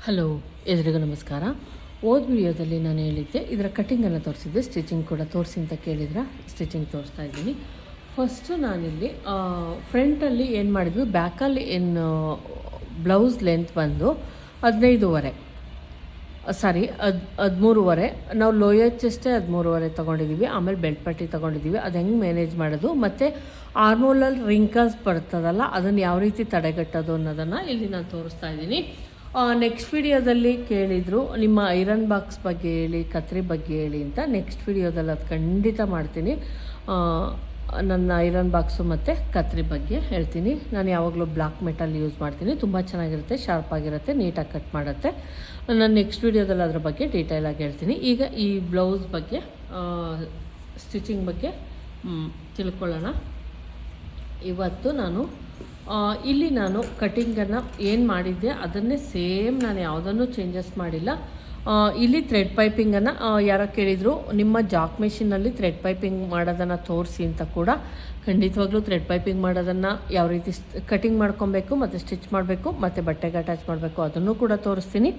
Hello, ಎಲ್ರಿಗೂ ನಮಸ್ಕಾರ. ಹೋದ ವಿಡಿಯೋದಲ್ಲಿ ನಾನು ಹೇಳಿದ್ದೆ ಇದರ ಕಟ್ಟಿಂಗನ್ನು ತೋರಿಸಿದ್ದೆ, ಸ್ಟಿಚಿಂಗ್ ಕೂಡ ತೋರಿಸಿ ಅಂತ ಕೇಳಿದ್ರೆ ಸ್ಟಿಚಿಂಗ್ ತೋರಿಸ್ತಾ ಇದ್ದೀನಿ. ಫಸ್ಟು ನಾನಿಲ್ಲಿ ಫ್ರಂಟಲ್ಲಿ ಏನು ಮಾಡಿದ್ವಿ, ಬ್ಯಾಕಲ್ಲಿ ಏನು ಬ್ಲೌಸ್ ಲೆಂತ್ ಬಂದು 15.5 13.5. ನಾವು ಲೋಯರ್ ಚೆಸ್ಟೇ 13.5 ತೊಗೊಂಡಿದ್ದೀವಿ. ಆಮೇಲೆ ಬೆಲ್ಟ್ ಪಟ್ಟಿ ತೊಗೊಂಡಿದ್ದೀವಿ. ಅದು ಹೆಂಗೆ ಮ್ಯಾನೇಜ್ ಮಾಡೋದು ಮತ್ತು ಆರ್ಮೋಲಲ್ಲಿ ರಿಂಕಲ್ಸ್ ಬರ್ತದಲ್ಲ, ಅದನ್ನು ಯಾವ ರೀತಿ ತಡೆಗಟ್ಟೋದು ಅನ್ನೋದನ್ನು ಇಲ್ಲಿ ನಾನು ತೋರಿಸ್ತಾ ಇದ್ದೀನಿ. ನೆಕ್ಸ್ಟ್ ವಿಡಿಯೋದಲ್ಲಿ ಕೇಳಿದರು ನಿಮ್ಮ ಐರನ್ ಬಾಕ್ಸ್ ಬಗ್ಗೆ ಹೇಳಿ, ಕತ್ರಿ ಬಗ್ಗೆ ಹೇಳಿ ಅಂತ. ನೆಕ್ಸ್ಟ್ ವಿಡಿಯೋದಲ್ಲಿ ಅದು ಖಂಡಿತ ಮಾಡ್ತೀನಿ. ನನ್ನ ಐರನ್ ಬಾಕ್ಸು ಮತ್ತು ಕತ್ರಿ ಬಗ್ಗೆ ಹೇಳ್ತೀನಿ. ನಾನು ಯಾವಾಗಲೂ ಬ್ಲಾಕ್ ಮೆಟಲ್ ಯೂಸ್ ಮಾಡ್ತೀನಿ, ತುಂಬ ಚೆನ್ನಾಗಿರುತ್ತೆ, ಶಾರ್ಪ್ ಆಗಿರುತ್ತೆ, ನೀಟಾಗಿ ಕಟ್ ಮಾಡುತ್ತೆ. ನಾನು ನೆಕ್ಸ್ಟ್ ವಿಡಿಯೋದಲ್ಲಿ ಅದ್ರ ಬಗ್ಗೆ ಡೀಟೇಲಾಗಿ ಹೇಳ್ತೀನಿ. ಈಗ ಈ ಬ್ಲೌಸ್ ಬಗ್ಗೆ ಸ್ಟಿಚಿಂಗ್ ಬಗ್ಗೆ ತಿಳ್ಕೊಳ್ಳೋಣ. ಇವತ್ತು ಇಲ್ಲಿ ನಾನು ಕಟಿಂಗನ್ನು ಏನು ಮಾಡಿದ್ದೆ ಅದನ್ನೇ ಸೇಮ್, ನಾನು ಯಾವುದನ್ನು ಚೇಂಜಸ್ ಮಾಡಿಲ್ಲ. ಇಲ್ಲಿ ಥ್ರೆಡ್ ಪೈಪಿಂಗನ್ನು ಯಾರೋ ಕೇಳಿದರು, ನಿಮ್ಮ ಜಾಕ್ ಮೆಷಿನಲ್ಲಿ ಥ್ರೆಡ್ ಪೈಪಿಂಗ್ ಮಾಡೋದನ್ನು ತೋರಿಸಿ ಅಂತ. ಕೂಡ ಖಂಡಿತವಾಗ್ಲೂ ಥ್ರೆಡ್ ಪೈಪಿಂಗ್ ಮಾಡೋದನ್ನು ಯಾವ ರೀತಿ ಕಟಿಂಗ್ ಮಾಡ್ಕೊಬೇಕು ಮತ್ತು ಸ್ಟಿಚ್ ಮಾಡಬೇಕು ಮತ್ತು ಬಟ್ಟೆಗೆ ಅಟ್ಯಾಚ್ ಮಾಡಬೇಕು ಅದನ್ನು ಕೂಡ ತೋರಿಸ್ತೀನಿ.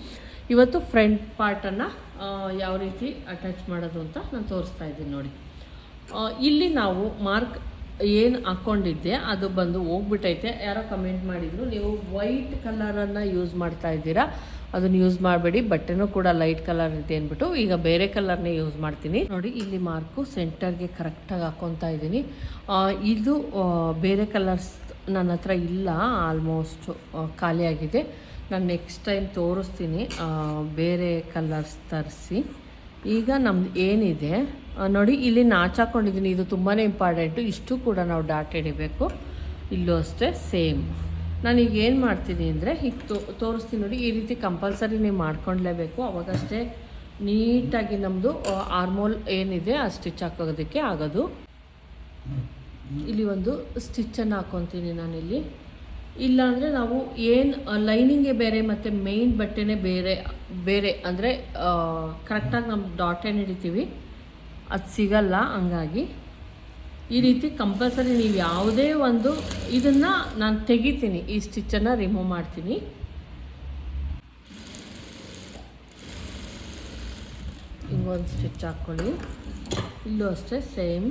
ಇವತ್ತು ಫ್ರಂಟ್ ಪಾರ್ಟನ್ನು ಯಾವ ರೀತಿ ಅಟ್ಯಾಚ್ ಮಾಡೋದು ಅಂತ ನಾನು ತೋರಿಸ್ತಾ ಇದ್ದೀನಿ ನೋಡಿ. ಇಲ್ಲಿ ನಾವು ಮಾರ್ಕ್ ಏನು ಹಾಕ್ಕೊಂಡಿದ್ದೆ ಅದು ಬಂದು ಹೋಗ್ಬಿಟ್ಟೈತೆ. ಯಾರೋ ಕಮೆಂಟ್ ಮಾಡಿದರು, ನೀವು ವೈಟ್ ಕಲರನ್ನು ಯೂಸ್ ಮಾಡ್ತಾ ಇದ್ದೀರಾ, ಅದನ್ನು ಯೂಸ್ ಮಾಡಬೇಡಿ, ಬಟ್ಟೆನೂ ಕೂಡ ಲೈಟ್ ಕಲರ್ ಇದೆ ಅಂದ್ಬಿಟ್ಟು ಈಗ ಬೇರೆ ಕಲರ್ನೇ ಯೂಸ್ ಮಾಡ್ತೀನಿ ನೋಡಿ. ಇಲ್ಲಿ ಮಾರ್ಕು ಸೆಂಟರ್ಗೆ ಕರೆಕ್ಟಾಗಿ ಹಾಕ್ಕೊತಾ ಇದ್ದೀನಿ. ಇದು ಬೇರೆ ಕಲರ್ಸ್ ನನ್ನ ಹತ್ರ ಇಲ್ಲ, ಆಲ್ಮೋಸ್ಟ್ ಖಾಲಿಯಾಗಿದೆ. ನಾನು ನೆಕ್ಸ್ಟ್ ಟೈಮ್ ತೋರಿಸ್ತೀನಿ ಬೇರೆ ಕಲರ್ಸ್ ತರಿಸಿ. ಈಗ ನಮ್ದು ಏನಿದೆ ನೋಡಿ, ಇಲ್ಲಿ ನಾಚಾಕೊಂಡಿದ್ದೀನಿ, ಇದು ತುಂಬಾ ಇಂಪಾರ್ಟೆಂಟು. ಇಷ್ಟು ಕೂಡ ನಾವು ಡಾಟ್ ಹಿಡಿಬೇಕು. ಇಲ್ಲೂ ಅಷ್ಟೇ ಸೇಮ್. ನಾನೀಗ ಏನು ಮಾಡ್ತೀನಿ ಅಂದರೆ ಈಗ ತೋರಿಸ್ತೀನಿ ನೋಡಿ. ಈ ರೀತಿ ಕಂಪಲ್ಸರಿ ನೀವು ಮಾಡ್ಕೊಳ್ಲೇಬೇಕು, ಅವಾಗಷ್ಟೇ ನೀಟಾಗಿ ನಮ್ಮದು ಆರ್ಮೋಲ್ ಏನಿದೆ ಆ ಸ್ಟಿಚ್ ಹಾಕೋದಕ್ಕೆ ಆಗೋದು. ಇಲ್ಲಿ ಒಂದು ಸ್ಟಿಚ್ಚನ್ನು ಹಾಕ್ಕೊತೀನಿ ನಾನಿಲ್ಲಿ. ಇಲ್ಲಾಂದರೆ ನಾವು ಏನು ಲೈನಿಂಗೇ ಬೇರೆ ಮತ್ತು ಮೇಯ್ನ್ ಬಟ್ಟೆನೇ ಬೇರೆ ಅಂದರೆ ಕರೆಕ್ಟಾಗಿ ನಮ್ಮ ಡಾಟ್ ಏನು ಹಿಡಿತೀವಿ ಅದು ಸಿಗಲ್ಲ. ಹಂಗಾಗಿ ಈ ರೀತಿ ಕಂಪಲ್ಸರಿ ನೀವು ಯಾವುದೇ ಒಂದು ಇದನ್ನು ನಾನು ತೆಗಿತೀನಿ, ಈ ಸ್ಟಿಚ್ಚನ್ನು ರಿಮೂವ್ ಮಾಡ್ತೀನಿ. ಹಿಂಗೊಂದು ಸ್ಟಿಚ್ ಹಾಕ್ಕೊಳ್ಳಿ. ಇಲ್ಲೂ ಅಷ್ಟೇ ಸೇಮ್.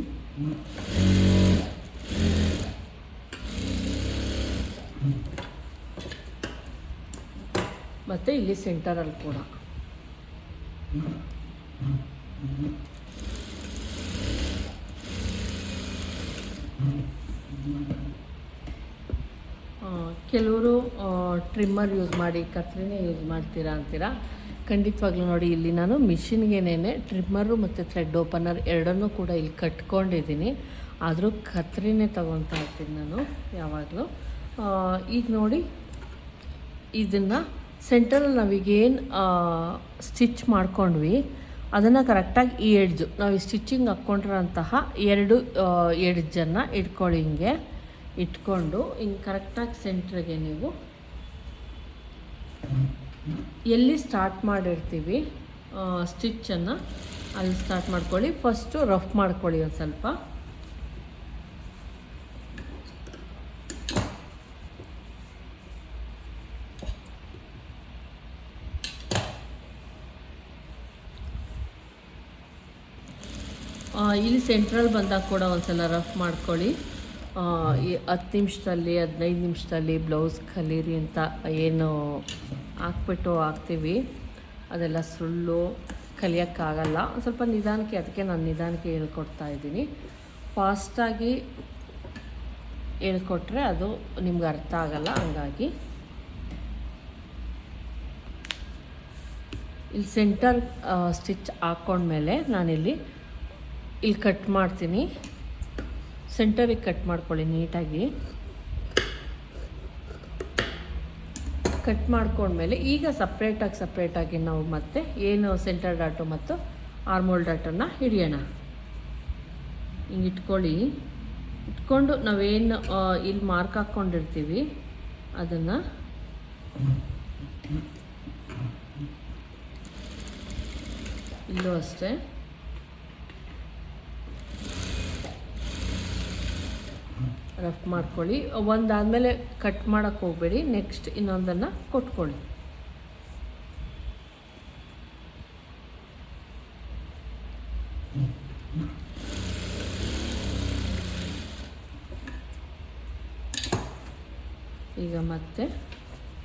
ಮತ್ತು ಇಲ್ಲಿ ಸೆಂಟರಲ್ಲಿ ಕೂಡ ಕೆಲವರು ಟ್ರಿಮ್ಮರ್ ಯೂಸ್ ಮಾಡಿ ಕತ್ರಿನೇ ಯೂಸ್ ಮಾಡ್ತೀರಾ ಅಂತೀರಾ. ಖಂಡಿತವಾಗ್ಲೂ ನೋಡಿ, ಇಲ್ಲಿ ನಾನು ಮಿಷಿನ್ಗೇನೆ ಟ್ರಿಮ್ಮರು ಮತ್ತು ಥ್ರೆಡ್ ಓಪನರ್ ಎರಡನ್ನೂ ಕೂಡ ಇಲ್ಲಿ ಕಟ್ಕೊಂಡಿದ್ದೀನಿ. ಆದರೂ ಕತ್ರಿನೇ ತೊಗೊತಾ ಇರ್ತೀನಿ ನಾನು ಯಾವಾಗಲೂ. ಈಗ ನೋಡಿ, ಇದನ್ನು ಸೆಂಟರಲ್ಲಿ ನಾವೀಗೇನು ಸ್ಟಿಚ್ ಮಾಡ್ಕೊಂಡ್ವಿ ಅದನ್ನು ಕರೆಕ್ಟಾಗಿ ಈ ಎಡ್ಜು ನಾವು ಸ್ಟಿಚಿಂಗ್ ಹಾಕ್ಕೊಂಡಿರೋಂತಹ ಎರಡು ಎಡ್ಜನ್ನು ಇಟ್ಕೊಳ್ಳಿ. ಹಿಂಗೆ ಇಟ್ಕೊಂಡು ಹಿಂಗೆ ಕರೆಕ್ಟಾಗಿ ಸೆಂಟ್ರಿಗೆ ನೀವು ಎಲ್ಲಿ ಸ್ಟಾರ್ಟ್ ಮಾಡಿರ್ತೀವಿ ಸ್ಟಿಚ್ಚನ್ನು ಅಲ್ಲಿ ಸ್ಟಾರ್ಟ್ ಮಾಡ್ಕೊಳ್ಳಿ. ಫಸ್ಟು ರಫ್ ಮಾಡ್ಕೊಳ್ಳಿ ಒಂದು ಸ್ವಲ್ಪ. ಇಲ್ಲಿ ಸೆಂಟ್ರಲ್ ಬಂದಾಗ ಕೂಡ ಒಂದ್ಸಲ ರಫ್ ಮಾಡ್ಕೊಳ್ಳಿ. 10 ನಿಮಿಷದಲ್ಲಿ 15 ನಿಮಿಷದಲ್ಲಿ ಬ್ಲೌಸ್ ಕಲೀರಿ ಅಂತ ಏನು ಹಾಕ್ಬಿಟ್ಟು ಹಾಕ್ತೀವಿ ಅದೆಲ್ಲ ಸುಳ್ಳು, ಕಲಿಯೋಕ್ಕಾಗಲ್ಲ. ಸ್ವಲ್ಪ ನಿಧಾನಕ್ಕೆ, ಅದಕ್ಕೆ ನಾನು ನಿಧಾನಕ್ಕೆ ಹೇಳ್ಕೊಡ್ತಾ ಇದ್ದೀನಿ. ಫಾಸ್ಟಾಗಿ ಹೇಳ್ಕೊಟ್ರೆ ಅದು ನಿಮ್ಗೆ ಅರ್ಥ ಆಗಲ್ಲ. ಹಂಗಾಗಿ ಇಲ್ಲಿ ಸೆಂಟರ್ ಸ್ಟಿಚ್ ಹಾಕ್ಕೊಂಡ್ಮೇಲೆ ನಾನಿಲ್ಲಿ ಕಟ್ ಮಾಡ್ತೀನಿ. ಸೆಂಟರಿಗೆ ಕಟ್ ಮಾಡ್ಕೊಳ್ಳಿ ನೀಟಾಗಿ. ಕಟ್ ಮಾಡ್ಕೊಂಡ್ಮೇಲೆ ಈಗ ಸಪ್ರೇಟಾಗಿ ನಾವು ಮತ್ತೆ ಏನು ಸೆಂಟರ್ ಡಾಟು ಮತ್ತು ಆರ್ಮೋಲ್ ಡಾಟನ್ನು ಹಿಡಿಯೋಣ. ಹಿಂಗೆ ಇಟ್ಕೊಂಡು ನಾವೇನು ಇಲ್ಲಿ ಮಾರ್ಕ್ ಹಾಕ್ಕೊಂಡಿರ್ತೀವಿ ಅದನ್ನು ಇಲ್ಲೂ ಅಷ್ಟೇ ರಫ್ ಮಾಡ್ಕೊಳ್ಳಿ. ಒಂದಾದಮೇಲೆ ಕಟ್ ಮಾಡೋಕ್ಕೆ ಹೋಗಬೇಡಿ, ನೆಕ್ಸ್ಟ್ ಇನ್ನೊಂದನ್ನು ಕೊಟ್ಕೊಳ್ಳಿ. ಈಗ ಮತ್ತೆ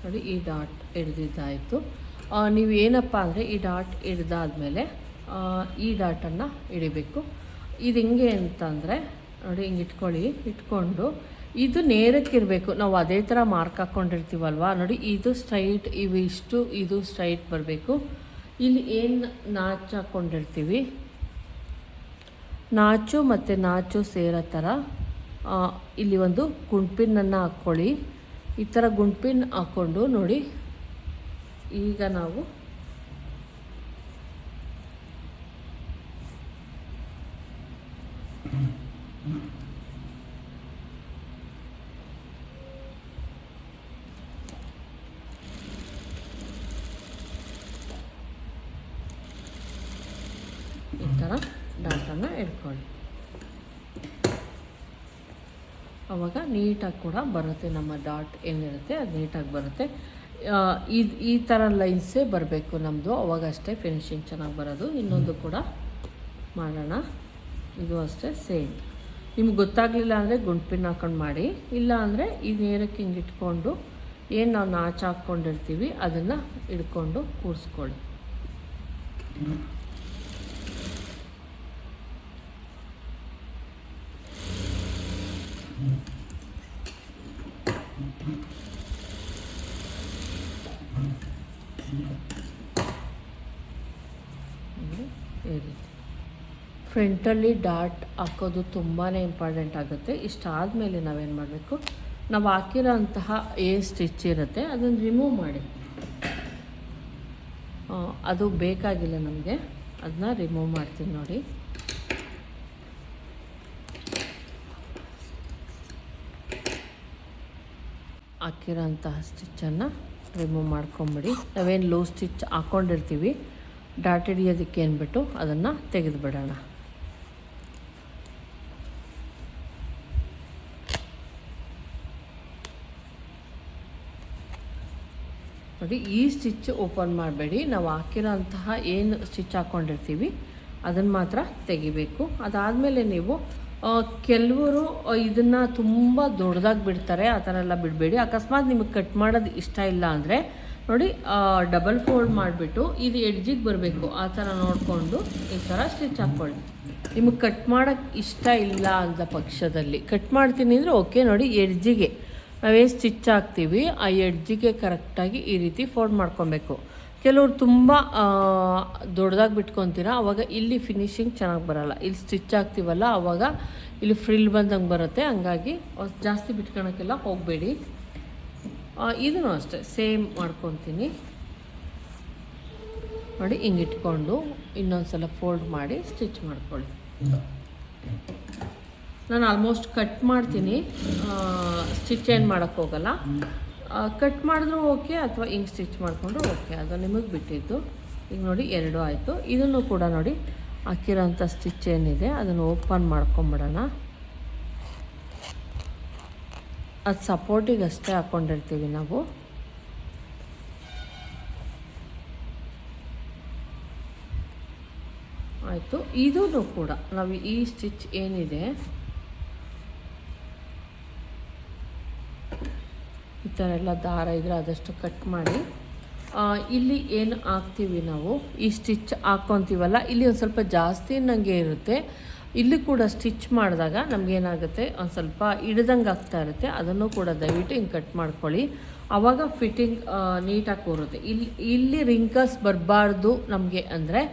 ನೋಡಿ ಈ ಡಾಟ್ ಹಿಡ್ದಿದ್ದಾಯಿತು. ನೀವು ಏನಪ್ಪ ಅಂದರೆ ಈ ಡಾಟ್ ಹಿಡ್ದಾದ್ಮೇಲೆ ಈ ಡಾಟನ್ನು ಹಿಡಿಬೇಕು. ಇದು ಹೆಂಗೆ ಅಂತಂದರೆ ನೋಡಿ ಹಿಂಗೆ ಇಟ್ಕೊಂಡು ಇದು ನೇರಕ್ಕಿರಬೇಕು. ನಾವು ಅದೇ ಥರ ಮಾರ್ಕ್ ಹಾಕ್ಕೊಂಡಿರ್ತೀವಲ್ವ ನೋಡಿ, ಇದು ಸ್ಟ್ರೈಟ್, ಇದು ಸ್ಟ್ರೈಟ್ ಬರಬೇಕು. ಇಲ್ಲಿ ಏನು ನಾಚು ಹಾಕ್ಕೊಂಡಿರ್ತೀವಿ, ನಾಚು ಸೇರೋ ಥರ ಇಲ್ಲಿ ಒಂದು ಗುಂಡ್ಪಿನ್ನನ್ನು ಹಾಕ್ಕೊಳ್ಳಿ. ಈ ಥರ ಗುಂಡ್ಪಿನ್ ಹಾಕ್ಕೊಂಡು ನೋಡಿ, ಈಗ ನಾವು ಈ ಥರ ಡಾಟನ್ನು ಇಟ್ಕೊಳ್ಳಿ. ಆವಾಗ ನೀಟಾಗಿ ಕೂಡ ಬರುತ್ತೆ, ನಮ್ಮ ಡಾಟ್ ಏನಿರುತ್ತೆ ಅದು ನೀಟಾಗಿ ಬರುತ್ತೆ. ಈ ಥರ ಲೈನ್ಸೇ ಬರಬೇಕು ನಮ್ಮದು, ಅವಾಗ ಅಷ್ಟೇ ಫಿನಿಶಿಂಗ್ ಚೆನ್ನಾಗಿ ಬರೋದು. ಇನ್ನೊಂದು ಕೂಡ ಮಾಡೋಣ, ಇದು ಅಷ್ಟೇ ಸೇಮ್. ನಿಮ್ಗೆ ಗೊತ್ತಾಗಲಿಲ್ಲ ಅಂದರೆ ಗುಂಡ್ಪಿನ್ ಹಾಕೊಂಡು ಮಾಡಿ, ಇಲ್ಲ ಅಂದರೆ ಈ ನೇರಕ್ಕೆ ಹಿಂಗೆ ಇಟ್ಕೊಂಡು ಏನು ನಾವು ನಾಚು ಹಾಕ್ಕೊಂಡಿರ್ತೀವಿ ಅದನ್ನು ಹಿಡ್ಕೊಂಡು ಕೂರಿಸ್ಕೊಳ್ಳಿ. ಈ ರೀತಿ ಫ್ರಂಟಲ್ಲಿ ಡಾಟ್ ಹಾಕೋದು ತುಂಬಾ ಇಂಪಾರ್ಟೆಂಟ್ ಆಗುತ್ತೆ. ಇಷ್ಟಾದಮೇಲೆ ನಾವೇನು ಮಾಡಬೇಕು, ನಾವು ಹಾಕಿರೋ ಅಂತಹ ಏನು ಸ್ಟಿಚ್ ಇರುತ್ತೆ ಅದನ್ನು ರಿಮೂವ್ ಮಾಡಿ. ಅದು ಬೇಕಾಗಿಲ್ಲ ನಮಗೆ, ಅದನ್ನ ರಿಮೂವ್ ಮಾಡ್ತೀನಿ ನೋಡಿ. ಹಾಕಿರೋ ಅಂತಹ ಸ್ಟಿಚ್ಚನ್ನು ರಿಮೂವ್ ಮಾಡ್ಕೊಂಬಿಡಿ. ನಾವೇನು ಲೋ ಸ್ಟಿಚ್ ಹಾಕ್ಕೊಂಡಿರ್ತೀವಿ ಡಾಟ್ ಹಿಡಿಯೋದಕ್ಕೆ ಅಂದ್ಬಿಟ್ಟು ಅದನ್ನು ತೆಗೆದುಬಿಡೋಣ. ನೋಡಿ, ಈ ಸ್ಟಿಚ್ ಓಪನ್ ಮಾಡಬೇಡಿ. ನಾವು ಹಾಕಿರೋ ಅಂತಹ ಏನು ಸ್ಟಿಚ್ ಹಾಕ್ಕೊಂಡಿರ್ತೀವಿ ಅದನ್ನು ಮಾತ್ರ ತೆಗಿಬೇಕು. ಅದಾದಮೇಲೆ ನೀವು ಕೆಲವರು ಇದನ್ನು ತುಂಬ ದೊಡ್ಡದಾಗಿ ಬಿಡ್ತಾರೆ, ಆ ಥರ ಎಲ್ಲ ಬಿಡಬೇಡಿ. ಅಕಸ್ಮಾತ್ ನಿಮಗೆ ಕಟ್ ಮಾಡೋದು ಇಷ್ಟ ಇಲ್ಲ ಅಂದರೆ ನೋಡಿ, ಡಬಲ್ ಫೋಲ್ಡ್ ಮಾಡಿಬಿಟ್ಟು ಇದು ಎಡ್ಜಿಗೆ ಬರಬೇಕು, ಆ ಥರ ನೋಡಿಕೊಂಡು ಈ ಥರ ಸ್ಟಿಚ್ ಹಾಕ್ಕೊಳ್ಳಿ. ನಿಮಗೆ ಕಟ್ ಮಾಡೋಕ್ಕೆ ಇಷ್ಟ ಇಲ್ಲ ಅಂತ ಪಕ್ಷದಲ್ಲಿ ಕಟ್ ಮಾಡ್ತೀನಿ ಅಂದರೆ ಓಕೆ. ನೋಡಿ, ಎಡ್ಜಿಗೆ ನಾವೇನು ಸ್ಟಿಚ್ ಹಾಕ್ತೀವಿ ಆ ಎಡ್ಜಿಗೆ ಕರೆಕ್ಟಾಗಿ ಈ ರೀತಿ ಫೋಲ್ಡ್ ಮಾಡ್ಕೊಬೇಕು. ಕೆಲವ್ರು ತುಂಬ ದೊಡ್ಡದಾಗಿ ಬಿಟ್ಕೊತೀರ, ಆವಾಗ ಇಲ್ಲಿ ಫಿನಿಶಿಂಗ್ ಚೆನ್ನಾಗಿ ಬರೋಲ್ಲ. ಇಲ್ಲಿ ಸ್ಟಿಚ್ ಹಾಕ್ತೀವಲ್ಲ ಆವಾಗ ಇಲ್ಲಿ ಫ್ರಿಲ್ ಬಂದಂಗೆ ಬರುತ್ತೆ. ಹಂಗಾಗಿ ಜಾಸ್ತಿ ಬಿಟ್ಕೊಳಕ್ಕೆಲ್ಲ ಹೋಗಬೇಡಿ. ಇದನ್ನು ಅಷ್ಟೇ ಸೇಮ್ ಮಾಡ್ಕೊತೀನಿ ನೋಡಿ. ಹಿಂಗೆ ಇಟ್ಕೊಂಡು ಇನ್ನೊಂದು ಸಲ ಫೋಲ್ಡ್ ಮಾಡಿ ಸ್ಟಿಚ್ ಮಾಡ್ಕೊಳ್ಳಿ. ನಾನು ಆಲ್ಮೋಸ್ಟ್ ಕಟ್ ಮಾಡ್ತೀನಿ, ಸ್ಟಿಚ್ ಏನು ಮಾಡೋಕ್ಕೆ ಹೋಗಲ್ಲ. ಕಟ್ ಮಾಡಿದ್ರೂ ಓಕೆ ಅಥವಾ ಹಿಂಗೆ ಸ್ಟಿಚ್ ಮಾಡಿಕೊಂಡ್ರು ಓಕೆ, ಅದು ನಿಮಗೆ ಬಿಟ್ಟಿದ್ದು. ಈಗ ನೋಡಿ 2 ಆಯಿತು. ಇದನ್ನು ಕೂಡ ನೋಡಿ ಹಾಕಿರೋಂಥ ಸ್ಟಿಚ್ ಏನಿದೆ ಅದನ್ನು ಓಪನ್ ಮಾಡ್ಕೊಂಬಿಡೋಣ. ಅದು ಸಪೋರ್ಟಿಗೆ ಅಷ್ಟೇ ಹಾಕ್ಕೊಂಡಿರ್ತೀವಿ ನಾವು. ಆಯಿತು. ಇದೂ ಕೂಡ ನಾವು ಈ ಸ್ಟಿಚ್ ಏನಿದೆ ಈ ಥರ ಎಲ್ಲ ದಾರ ಇದ್ದರೆ ಆದಷ್ಟು ಕಟ್ ಮಾಡಿ. ಇಲ್ಲಿ ಏನು ಹಾಕ್ತೀವಿ ನಾವು ಈ ಸ್ಟಿಚ್ ಹಾಕ್ಕೊತೀವಲ್ಲ, ಇಲ್ಲಿ ಒಂದು ಸ್ವಲ್ಪ ಜಾಸ್ತಿ ನನಗೆ ಇರುತ್ತೆ. ಇಲ್ಲಿ ಕೂಡ ಸ್ಟಿಚ್ ಮಾಡಿದಾಗ ನಮಗೇನಾಗುತ್ತೆ, ಒಂದು ಸ್ವಲ್ಪ ಹಿಡ್ದಂಗೆ ಆಗ್ತಾ ಇರುತ್ತೆ. ಅದನ್ನು ಕೂಡ ದಯವಿಟ್ಟು ಹಿಂಗೆ ಕಟ್ ಮಾಡ್ಕೊಳ್ಳಿ, ಆವಾಗ ಫಿಟ್ಟಿಂಗ್ ನೀಟಾಗಿ ಕೂರುತ್ತೆ. ಇಲ್ಲಿ ರಿಂಕಲ್ಸ್ ಬರಬಾರ್ದು ನಮಗೆ ಅಂದರೆ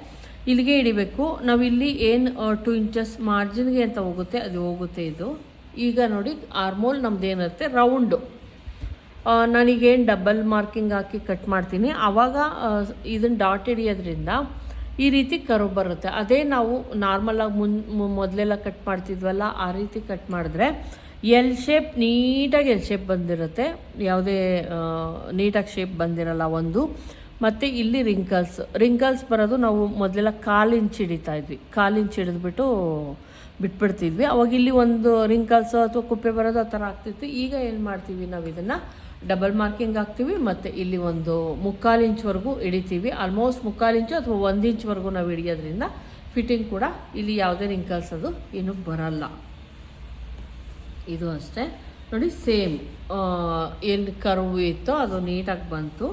ಇಲ್ಲಿಗೆ ಹಿಡಿಬೇಕು. ನಾವಿಲ್ಲಿ ಏನು 2 ಇಂಚಸ್ ಮಾರ್ಜಿನ್ಗೆ ಅಂತ ಹೋಗುತ್ತೆ ಅದು ಹೋಗುತ್ತೆ. ಇದು ಈಗ ನೋಡಿ ಆರ್ಮೋಲ್ ನಮ್ದು ಏನಿರುತ್ತೆ ರೌಂಡು, ನನಗೇನು ಡಬಲ್ ಮಾರ್ಕಿಂಗ್ ಹಾಕಿ ಕಟ್ ಮಾಡ್ತೀನಿ ಆವಾಗ ಇದನ್ನು ಡಾಟ್ ಹಿಡಿಯೋದ್ರಿಂದ ಈ ರೀತಿ ಕರ್ವ್ ಬರುತ್ತೆ. ಅದೇ ನಾವು ನಾರ್ಮಲಾಗಿ ಮೊದಲೆಲ್ಲ ಕಟ್ ಮಾಡ್ತಿದ್ವಲ್ಲ ಆ ರೀತಿ ಕಟ್ ಮಾಡಿದ್ರೆ ಎಲ್ ಶೇಪ್, ನೀಟಾಗಿ ಎಲ್ ಶೇಪ್ ಬಂದಿರುತ್ತೆ, ಯಾವುದೇ ನೀಟಾಗಿ ಶೇಪ್ ಬಂದಿರಲ್ಲ ಒಂದು. ಮತ್ತು ಇಲ್ಲಿ ರಿಂಕಲ್ಸ್ ಬರೋದು ನಾವು ಮೊದಲೆಲ್ಲ 1/4 ಇಂಚ್ ಹಿಡಿತಾ ಇದ್ವಿ, 1/4 ಇಂಚ್ ಹಿಡಿದ್ಬಿಟ್ಟು ಬಿಟ್ಬಿಡ್ತಿದ್ವಿ. ಅವಾಗ ಇಲ್ಲಿ ಒಂದು ರಿಂಕಲ್ಸು ಅಥವಾ ಕುಪ್ಪೆ ಬರೋದು ಆ ಥರ ಆಗ್ತಿತ್ತು. ಈಗ ಏನು ಮಾಡ್ತೀವಿ, ನಾವು ಇದನ್ನು ಡಬಲ್ ಮಾರ್ಕಿಂಗ್ ಹಾಕ್ತೀವಿ ಮತ್ತು ಇಲ್ಲಿ ಒಂದು 3/4 ಇಂಚ್ವರೆಗೂ ಹಿಡಿತೀವಿ. ಆಲ್ಮೋಸ್ಟ್ 3/4 ಇಂಚು ಅಥವಾ 1 ಇಂಚ್ವರೆಗೂ ನಾವು ಹಿಡಿಯೋದ್ರಿಂದ ಫಿಟ್ಟಿಂಗ್ ಕೂಡ ಇಲ್ಲಿ ಯಾವುದೇ ರಿಂಕಲ್ಸ್ ಅದು ಏನೂ ಬರಲ್ಲ. ಇದು ಅಷ್ಟೇ ನೋಡಿ, ಸೇಮ್ ಏನು ಕರ್ವ್ ಇತ್ತೋ ಅದು ನೀಟಾಗಿ ಬಂತು.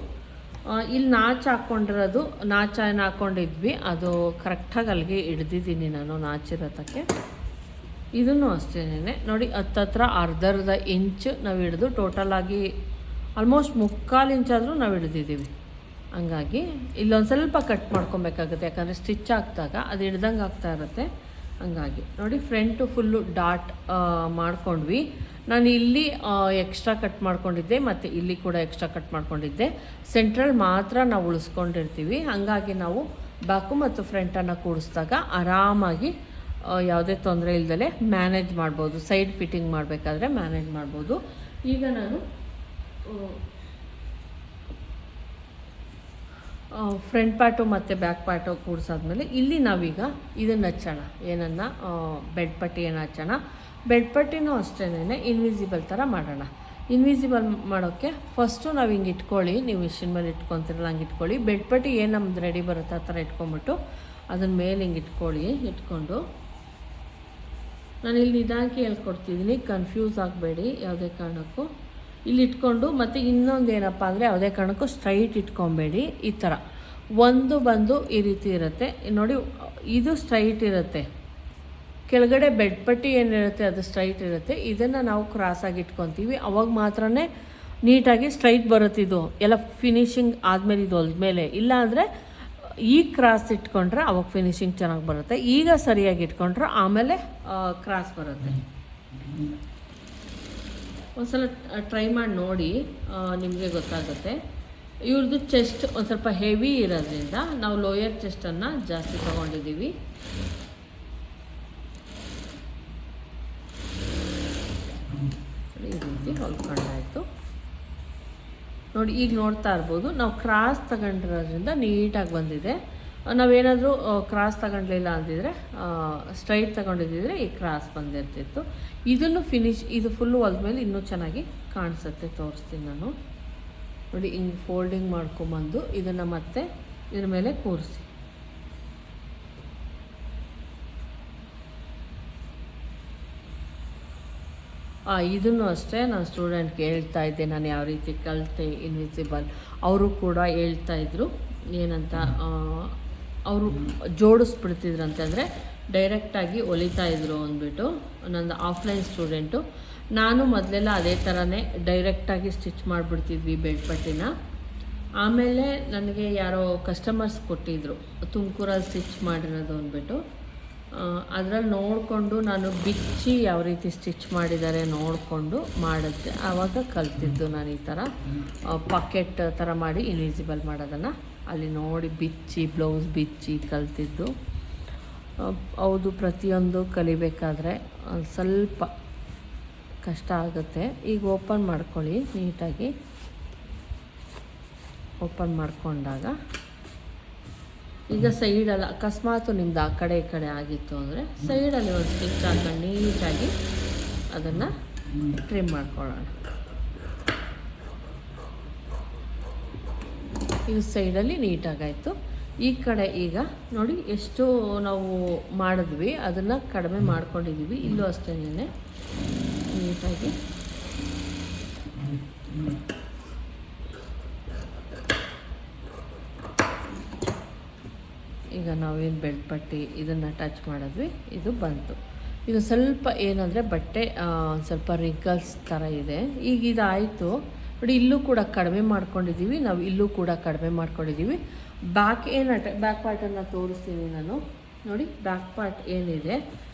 ಇಲ್ಲಿ ನಾಚು ಹಾಕ್ಕೊಂಡಿರೋದು, ನಾಚ ಏನು ಹಾಕ್ಕೊಂಡಿದ್ವಿ ಅದು ಕರೆಕ್ಟಾಗಿ ಅಲ್ಲಿಗೆ ಹಿಡ್ದಿದ್ದೀನಿ ನಾನು ನಾಚಿರೋತಕ್ಕೆ. ಇದನ್ನು ಅಷ್ಟೇನೆ ನೋಡಿ, ಹತ್ತತ್ರ ಅರ್ಧ ಇಂಚ್ ನಾವು ಹಿಡಿದು ಟೋಟಲಾಗಿ ಆಲ್ಮೋಸ್ಟ್ 3/4 ಇಂಚಾದರೂ ನಾವು ಹಿಡ್ದಿದ್ದೀವಿ. ಹಂಗಾಗಿ ಇಲ್ಲೊಂದು ಸ್ವಲ್ಪ ಕಟ್ ಮಾಡ್ಕೊಬೇಕಾಗುತ್ತೆ, ಯಾಕಂದರೆ ಸ್ಟಿಚ್ ಹಾಕಿದಾಗ ಅದು ಹಿಡ್ದಂಗೆ ಆಗ್ತಾ ಇರುತ್ತೆ. ಹಂಗಾಗಿ ನೋಡಿ, ಫ್ರಂಟು ಫುಲ್ಲು ಡಾಟ್ ಮಾಡ್ಕೊಂಡ್ವಿ. ನಾನು ಇಲ್ಲಿ ಎಕ್ಸ್ಟ್ರಾ ಕಟ್ ಮಾಡ್ಕೊಂಡಿದ್ದೆ ಮತ್ತು ಇಲ್ಲಿ ಕೂಡ ಎಕ್ಸ್ಟ್ರಾ ಕಟ್ ಮಾಡ್ಕೊಂಡಿದ್ದೆ. ಸೆಂಟ್ರಲ್ ಮಾತ್ರ ನಾವು ಉಳಿಸ್ಕೊಂಡಿರ್ತೀವಿ. ಹಾಗಾಗಿ ನಾವು ಬ್ಯಾಕು ಮತ್ತು ಫ್ರಂಟನ್ನು ಕೂಡಿಸಿದಾಗ ಆರಾಮಾಗಿ ಯಾವುದೇ ತೊಂದರೆ ಇಲ್ಲದೆ ಮ್ಯಾನೇಜ್ ಮಾಡ್ಬೋದು. ಸೈಡ್ ಫಿಟ್ಟಿಂಗ್ ಮಾಡಬೇಕಾದ್ರೆ ಮ್ಯಾನೇಜ್ ಮಾಡ್ಬೋದು. ಈಗ ನಾನು ಫ್ರಂಟ್ ಪಾರ್ಟು ಮತ್ತು ಬ್ಯಾಕ್ ಪಾರ್ಟು ಕೂಡಿಸಾದ್ಮೇಲೆ ಇಲ್ಲಿ ನಾವೀಗ ಇದನ್ನು ಹಚ್ಚೋಣ. ಏನನ್ನ ಬೆಡ್ ಪಟ್ಟಿ ಏನು ಹಚ್ಚೋಣ. ಬೆಡ್ ಪಟ್ಟಿನೂ ಅಷ್ಟೇನೆ ಇನ್ವಿಸಿಬಲ್ ಥರ ಮಾಡೋಣ. ಇನ್ವಿಸಿಬಲ್ ಮಾಡೋಕ್ಕೆ ಫಸ್ಟು ನಾವು ಹಿಂಗೆ ಇಟ್ಕೊಳ್ಳಿ, ನೀವು ಮಿಷಿನ್ ಮೇಲೆ ಇಟ್ಕೊತಿರಲ್ಲ ಹಂಗೆ ಇಟ್ಕೊಳ್ಳಿ. ಬೆಡ್ ಪಟ್ಟಿ ಏನು ನಮ್ದು ರೆಡಿ ಬರುತ್ತೆ ಆ ಥರ ಇಟ್ಕೊಂಬಿಟ್ಟು ಅದನ್ನ ಮೇಲೆ ಹಿಂಗೆ ಇಟ್ಕೊಳ್ಳಿ. ಇಟ್ಕೊಂಡು ನಾನು ಇಲ್ಲಿ ನಿಧಾನಕ್ಕೆ ಹೇಳ್ಕೊಡ್ತಿದ್ದೀನಿ, ಕನ್ಫ್ಯೂಸ್ ಆಗಬೇಡಿ ಯಾವುದೇ ಕಾರಣಕ್ಕೂ. ಇಲ್ಲಿ ಇಟ್ಕೊಂಡು ಮತ್ತು ಇನ್ನೊಂದು ಏನಪ್ಪ ಅಂದರೆ ಯಾವುದೇ ಕಾರಣಕ್ಕೂ ಸ್ಟ್ರೈಟ್ ಇಟ್ಕೊಬೇಡಿ. ಈ ಥರ ಒಂದು ಬಂದು ಈ ರೀತಿ ಇರುತ್ತೆ ನೋಡಿ, ಇದು ಸ್ಟ್ರೈಟ್ ಇರುತ್ತೆ. ಕೆಳಗಡೆ ಬೆಡ್ ಪಟ್ಟಿ ಏನಿರುತ್ತೆ ಅದು ಸ್ಟ್ರೈಟ್ ಇರುತ್ತೆ. ಇದನ್ನು ನಾವು ಕ್ರಾಸಾಗಿ ಇಟ್ಕೊತೀವಿ, ಅವಾಗ ಮಾತ್ರ ನೀಟಾಗಿ ಸ್ಟ್ರೈಟ್ ಬರುತ್ತಿದ್ದು ಎಲ್ಲ ಫಿನಿಶಿಂಗ್ ಆದಮೇಲೆ ಇದು ಹೊಲ್ದ್ಮೇಲೆ. ಇಲ್ಲ ಈ ಕ್ರಾಸ್ ಇಟ್ಕೊಂಡ್ರೆ ಅವಾಗ ಫಿನಿಶಿಂಗ್ ಚೆನ್ನಾಗಿ ಬರುತ್ತೆ. ಈಗ ಸರಿಯಾಗಿ ಇಟ್ಕೊಂಡ್ರೆ ಆಮೇಲೆ ಕ್ರಾಸ್ ಬರುತ್ತೆ. ಒಂದ್ಸಲ ಟ್ರೈ ಮಾಡಿ ನೋಡಿ, ನಿಮಗೆ ಗೊತ್ತಾಗುತ್ತೆ. ಇವ್ರದ್ದು ಚೆಸ್ಟ್ ಒಂದು ಸ್ವಲ್ಪ ಹೆವಿ ಇರೋದ್ರಿಂದ ನಾವು ಲೋಯರ್ ಚೆಸ್ಟನ್ನು ಜಾಸ್ತಿ ತೊಗೊಂಡಿದ್ದೀವಿ. ಈ ರೀತಿ ಹೊಲ್ಕೊಂಡಾಯಿತು ನೋಡಿ. ಈಗ ನೋಡ್ತಾ ಇರ್ಬೋದು, ನಾವು ಕ್ರಾಸ್ ತಗೊಂಡಿರೋದ್ರಿಂದ ನೀಟಾಗಿ ಬಂದಿದೆ. ನಾವೇನಾದರೂ ಕ್ರಾಸ್ ತಗೊಂಡಿಲ್ಲ ಅಂದಿದ್ರೆ, ಸ್ಟ್ರೈಟ್ ತಗೊಂಡಿದ್ದಿದ್ರೆ ಈ ಕ್ರಾಸ್ ಬಂದಿರ್ತಿತ್ತು. ಇದನ್ನು ಇದು ಫುಲ್ಲು ಹೊಲ್ದ್ಮೇಲೆ ಇನ್ನೂ ಚೆನ್ನಾಗಿ ಕಾಣಿಸುತ್ತೆ. ತೋರಿಸ್ತೀನಿ ನಾನು ನೋಡಿ. ಹಿಂಗೆ ಫೋಲ್ಡಿಂಗ್ ಮಾಡ್ಕೊಂಬಂದು ಇದನ್ನು ಮತ್ತೆ ಇದ್ರ ಮೇಲೆ ಕೂರಿಸಿ. ಇದನ್ನು ಅಷ್ಟೇ ನಾನು ಸ್ಟೂಡೆಂಟ್ಗೆ ಹೇಳ್ತಾ ಇದ್ದೆ, ನಾನು ಯಾವ ರೀತಿ ಕಲಿತೆ ಇನ್ವಿಸಿಬಲ್. ಅವರು ಕೂಡ ಹೇಳ್ತಾಯಿದ್ರು ಏನಂತ, ಅವರು ಜೋಡಿಸ್ಬಿಡ್ತಿದ್ರಂತೆ. ಅಂದರೆ ಡೈರೆಕ್ಟಾಗಿ ಹೊಲಿತಾಯಿದ್ರು ಅಂದ್ಬಿಟ್ಟು. ನಂದು ಆಫ್ಲೈನ್ ಸ್ಟೂಡೆಂಟು. ನಾನು ಮೊದಲೆಲ್ಲ ಅದೇ ಥರನೇ ಡೈರೆಕ್ಟಾಗಿ ಸ್ಟಿಚ್ ಮಾಡಿಬಿಡ್ತಿದ್ವಿ ಬೆಡ್ ಪಟ್ಟಿನ. ಆಮೇಲೆ ನನಗೆ ಯಾರೋ ಕಸ್ಟಮರ್ಸ್ ಕೊಟ್ಟಿದ್ದರು ತುಮಕೂರಲ್ಲಿ ಸ್ಟಿಚ್ ಮಾಡಿರೋದು ಅಂದ್ಬಿಟ್ಟು. ಅದರಲ್ಲಿ ನೋಡಿಕೊಂಡು ನಾನು ಬಿಚ್ಚಿ ಯಾವ ರೀತಿ ಸ್ಟಿಚ್ ಮಾಡಿದ್ದಾರೆ ನೋಡಿಕೊಂಡು ಮಾಡಿದ್ದೆ. ಆವಾಗ ಕಲ್ತಿದ್ದು ನಾನು ಈ ಥರ ಪಾಕೆಟ್ ಥರ ಮಾಡಿ ಇನ್ವಿಸಿಬಲ್ ಮಾಡೋದನ್ನು ಅಲ್ಲಿ ನೋಡಿ ಬಿಚ್ಚಿ, ಬ್ಲೌಸ್ ಬಿಚ್ಚಿ ಕಲ್ತಿದ್ದು. ಹೌದು, ಪ್ರತಿಯೊಂದು ಕಲಿಬೇಕಾದ್ರೆ ಸ್ವಲ್ಪ ಕಷ್ಟ ಆಗುತ್ತೆ. ಈಗ ಓಪನ್ ಮಾಡ್ಕೊಳ್ಳಿ ನೀಟಾಗಿ. ಓಪನ್ ಮಾಡ್ಕೊಂಡಾಗ ಈಗ ಸೈಡಲ್ಲಿ ಅಕಸ್ಮಾತ್ ನಿಮ್ದು ಆ ಕಡೆ ಈ ಕಡೆ ಆಗಿತ್ತು ಅಂದರೆ ಸೈಡಲ್ಲಿ ಒಂದು ಸ್ಟಿಚ್ ಹಾಕೊಂಡು ನೀಟಾಗಿ ಅದನ್ನು ಟ್ರಿಮ್ ಮಾಡ್ಕೊಳ್ಳೋಣ. ಈಗ ಸೈಡಲ್ಲಿ ನೀಟಾಗಾಯಿತು. ಈ ಕಡೆ ಈಗ ನೋಡಿ ಎಷ್ಟು ನಾವು ಮಾಡಿದ್ವಿ ಅದನ್ನು ಕಡಿಮೆ ಮಾಡ್ಕೊಂಡಿದ್ದೀವಿ. ಇಲ್ಲೂ ಅಷ್ಟೇ ನೀಟಾಗಿ ಈಗ ನಾವೇನು ಬೆಡ್ ಪಟ್ಟಿ ಇದನ್ನು ಟಚ್ ಮಾಡಿದ್ವಿ, ಇದು ಬಂತು. ಇದು ಸ್ವಲ್ಪ ಏನಂದರೆ ಬಟ್ಟೆ ಸ್ವಲ್ಪ ರಿಂಕಲ್ಸ್ ಥರ ಇದೆ. ಈಗ ಇದಾಯಿತು ನೋಡಿ. ಇಲ್ಲೂ ಕೂಡ ಕಡಿಮೆ ಮಾಡ್ಕೊಂಡಿದ್ದೀವಿ ನಾವು, ಇಲ್ಲೂ ಕೂಡ ಕಡಿಮೆ ಮಾಡ್ಕೊಂಡಿದ್ದೀವಿ. ಬ್ಯಾಕ್ ಪಾರ್ಟನ್ನು ತೋರಿಸ್ತೀನಿ ನಾನು ನೋಡಿ. ಬ್ಯಾಕ್ ಪಾರ್ಟ್ ಏನಿದೆ